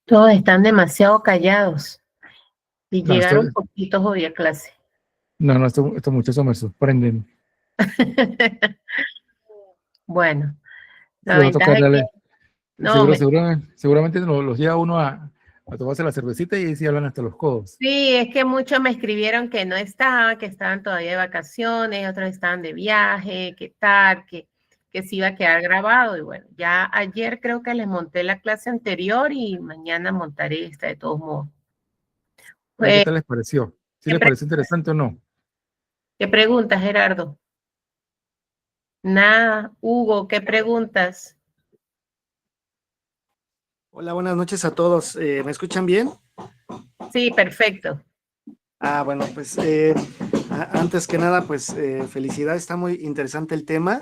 Todos están demasiado callados y No, llegaron poquitos hoy a clase. no, estos muchachos me sorprenden. Bueno, la Se va a ventaja tocar es que darle. no, Seguramente los lleva uno a tomarse la cervecita y ahí sí hablan hasta los codos. sí, es que muchos me escribieron que no estaban, que estaban todavía de vacaciones, otros estaban de viaje, que tal, que se iba a quedar grabado. Y bueno, ya ayer creo que les monté la clase anterior y mañana montaré esta de todos modos. ¿Qué Pues, tal les pareció? ¿Sí ¿qué, les pareció interesante o no? qué preguntas, Gerardo? Nada, Hugo, ¿qué preguntas? Hola, buenas noches a todos. ¿Me escuchan bien? Sí, perfecto. Bueno, pues antes que nada, pues felicidades, está muy interesante el tema.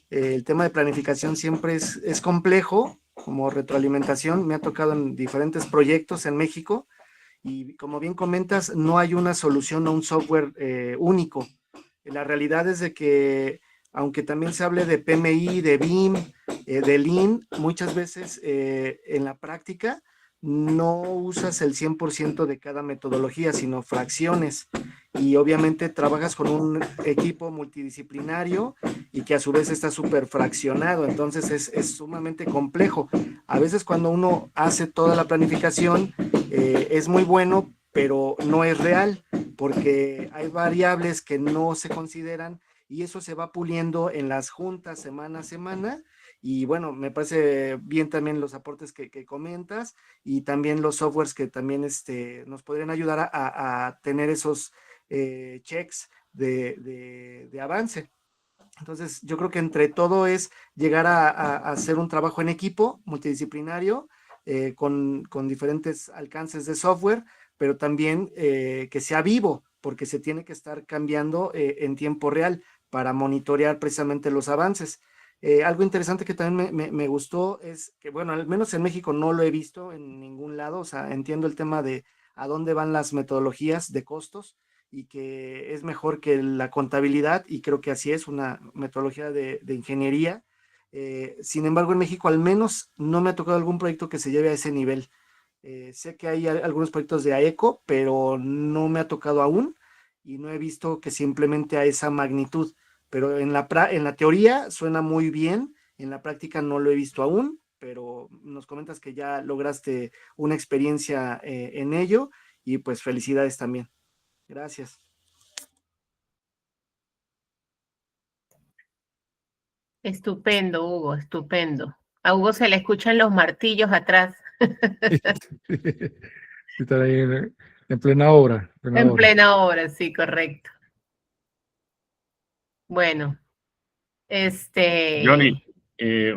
El tema de planificación siempre es complejo, como retroalimentación. Me ha tocado en diferentes proyectos en México y como bien comentas, no hay una solución o un software único. La realidad es de que, aunque también se hable de PMI, de BIM, de Lean, muchas veces en la práctica no usas el 100% de cada metodología, sino fracciones. Y obviamente trabajas con un equipo multidisciplinario y que a su vez está súper fraccionado, entonces es sumamente complejo. A veces cuando uno hace toda la planificación es muy bueno, pero no es real, porque hay variables que no se consideran y eso se va puliendo en las juntas semana a semana. Y bueno, me parece bien también los aportes que comentas y también los softwares que también nos podrían ayudar a tener esos checks de avance. Entonces, yo creo que entre todo es llegar a hacer un trabajo en equipo multidisciplinario con diferentes alcances de software, pero también que sea vivo, porque se tiene que estar cambiando en tiempo real para monitorear precisamente los avances. Algo interesante que también me gustó es que, bueno, al menos en México no lo he visto en ningún lado, o sea, entiendo el tema de a dónde van las metodologías de costos, y que es mejor que la contabilidad, y creo que así es una metodología de ingeniería. Sin embargo, en México al menos no me ha tocado algún proyecto que se lleve a ese nivel. Sé que hay algunos proyectos de AECO, pero no me ha tocado aún y no he visto que se implemente a esa magnitud. Pero en la teoría suena muy bien, en la práctica no lo he visto aún, pero nos comentas que ya lograste una experiencia en ello y pues felicidades también. Gracias. Estupendo, Hugo, estupendo. A Hugo se le escuchan los martillos atrás. Estar ahí en plena obra. En plena hora, sí, correcto. Bueno, Johnny,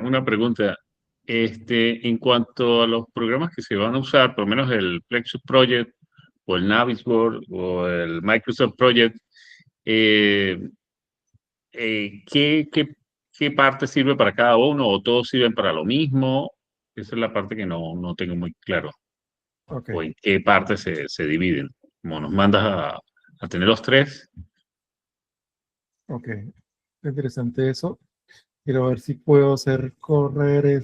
una pregunta. En cuanto a los programas que se van a usar, por lo menos el Plexus Project o el Navisworks o el Microsoft Project, eh, ¿qué parte sirve para cada uno o todos sirven para lo mismo? Esa es la parte que no tengo muy claro. Ok, O en qué parte se dividen. Como nos mandas a tener los tres. ok. Interesante eso. Quiero ver si puedo hacer correr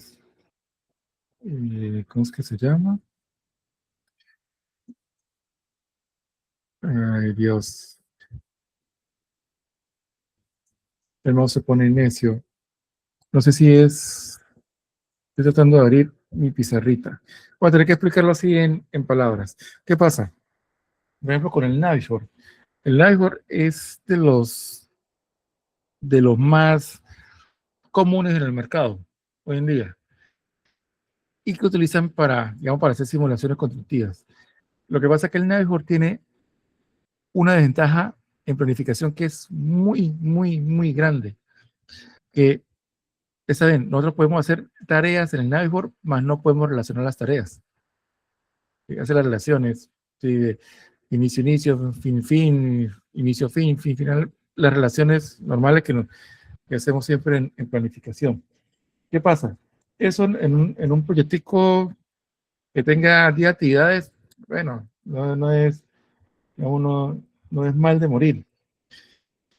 ¿cómo es que se llama? Ay, Dios. El mouse se pone necio. No sé si es... Estoy tratando de abrir mi pizarrita. Voy a tener que explicarlo así en palabras. ¿Qué pasa? Por ejemplo, con el Navisworks. El Navisworks es de los más comunes en el mercado hoy en día y que utilizan para, digamos, para hacer simulaciones constructivas. Lo que pasa es que el Navisworks tiene una desventaja en planificación que es muy, muy, muy grande. Que, está bien, nosotros podemos hacer tareas en el Navisworks, mas no podemos relacionar las tareas. Hacer las relaciones, ¿sí? De inicio, inicio, fin, fin, inicio, fin, fin, final, las relaciones normales que hacemos siempre en planificación. ¿Qué pasa? Eso en un proyectico que tenga 10 actividades, bueno, no es, uno no es mal de morir.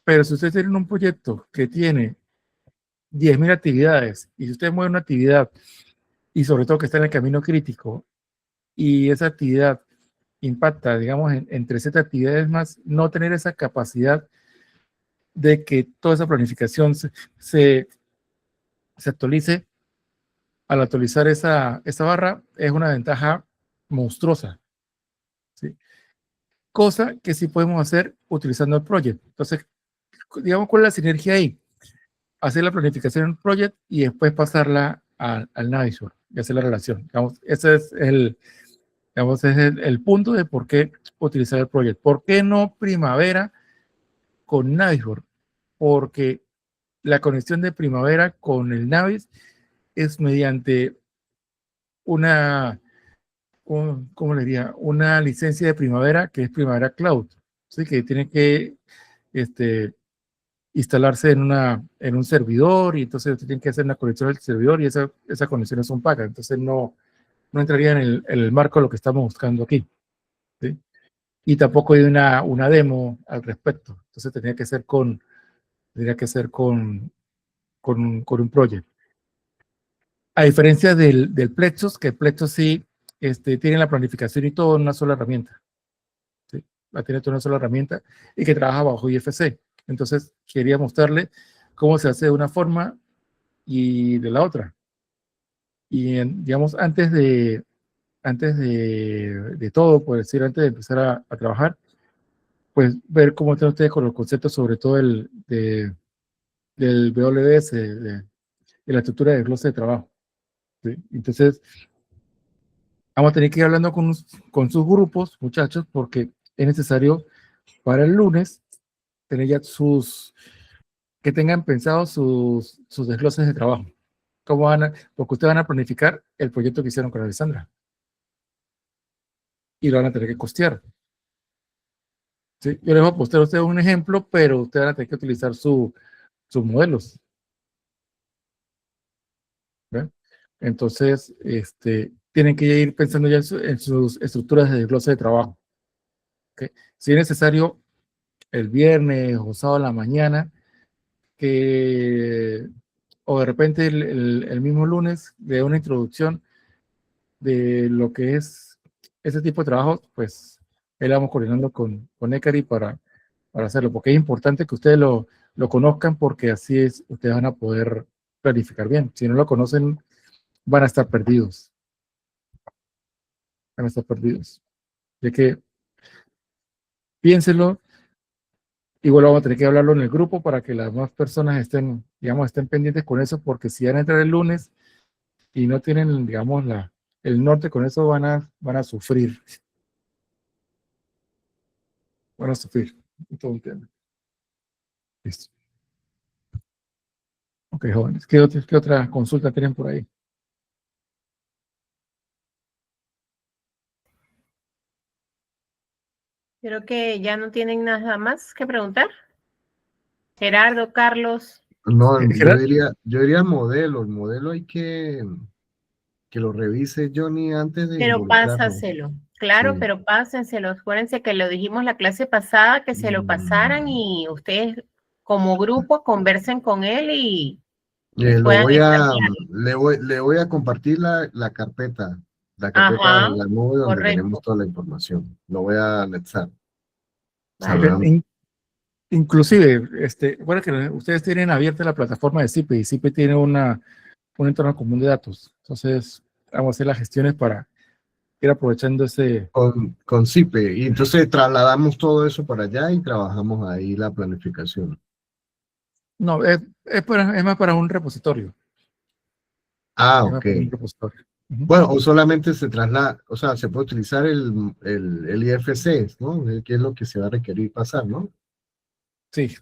Pero si usted tiene un proyecto que tiene 10.000 actividades y si usted mueve una actividad y sobre todo que está en el camino crítico y esa actividad impacta, digamos, entre 7 actividades más, no tener esa capacidad de que toda esa planificación se actualice. Al actualizar esa barra es una ventaja monstruosa, ¿sí? Cosa que sí podemos hacer utilizando el project. Entonces, digamos, ¿cuál es la sinergia ahí? Hacer la planificación en project y después pasarla al Navisworks y hacer la relación. Digamos, ese es digamos, es el punto de por qué utilizar el project. ¿Por qué no Primavera con Navisworks? Porque la conexión de Primavera con el Navis es mediante ¿cómo le diría? Una licencia de Primavera que es Primavera Cloud. ¿Sí? Que tiene que instalarse en un servidor y entonces tienen que hacer una conexión al servidor y esas conexiones son pagas. Entonces no entraría en el marco de lo que estamos buscando aquí. ¿Sí? Y tampoco hay una demo al respecto. Entonces tendría que ser con un proyecto. A diferencia del Plexus, que el Plexus sí tiene la planificación y todo en una sola herramienta. ¿Sí? La tiene toda en una sola herramienta y que trabaja bajo IFC. Entonces quería mostrarle cómo se hace de una forma y de la otra. Y digamos, antes de todo, por decir, antes de empezar a trabajar, pues ver cómo están ustedes con los conceptos, sobre todo del WS, de la estructura de glose de trabajo. ¿Sí? Entonces, vamos a tener que ir hablando con sus grupos, muchachos, porque es necesario para el lunes tener ya que tengan pensado sus desgloses de trabajo. Porque ustedes van a planificar el proyecto que hicieron con Alessandra. Y lo van a tener que costear. ¿Sí? Yo les voy a mostrar a ustedes un ejemplo, pero ustedes van a tener que utilizar sus modelos. ¿Ve? Entonces, tienen que ir pensando ya en sus estructuras de desglose de trabajo. ¿Okay? Si es necesario, el viernes o sábado a la mañana, o de repente el mismo lunes, de una introducción de lo que es ese tipo de trabajo, pues ahí la vamos coordinando con Ekari para hacerlo, porque es importante que ustedes lo conozcan, porque así ustedes van a poder planificar bien. Si no lo conocen, van a estar perdidos. Van a estar perdidos. Así que piénselo. Igual vamos a tener que hablarlo en el grupo para que las demás personas estén pendientes con eso, porque si van a entrar el lunes y no tienen, digamos, el norte, con eso van a sufrir. Van a sufrir. Todo un tema. Listo. Ok, jóvenes. ¿Qué otra consulta tienen por ahí? Creo que ya no tienen nada más que preguntar. Gerardo, Carlos. No, Gerardo. yo diría el modelo hay que lo revise Johnny antes de Pero involucrarlo. pásaselo. Claro, Sí. pero pásenselo. Acuérdense que lo dijimos la clase pasada, que se lo pasaran y ustedes como grupo conversen con él y puedan examinarlo. Le voy a compartir la carpeta en Ajá, la nube donde tenemos correcto. toda la información. Lo voy a anexar. Vale. Sabrán. Inclusive, bueno, que ustedes tienen abierta la plataforma de CIPE y CIPE tiene un entorno común de datos. Entonces, vamos a hacer las gestiones para ir aprovechando ese. Con CIPE. Y entonces trasladamos todo eso para allá y trabajamos ahí la planificación. No, es más para un repositorio. Ah, Es más ok. para un repositorio. Ujú. Bueno, o solamente se traslada, o sea, se puede utilizar el IFC, ¿no? Que es lo que se va a requerir pasar, ¿no? Sí,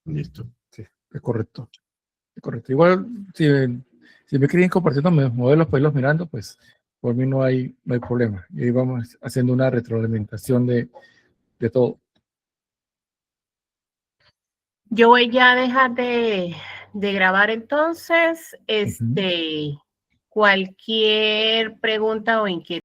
Listo. sí, es correcto. Es correcto. Igual, si me quieren compartiendo mis modelos para irlos mirando, pues por mí no hay problema. Y ahí vamos haciendo una retroalimentación de todo. Yo voy ya a dejar de grabar entonces. Ujú. Cualquier pregunta o inquietud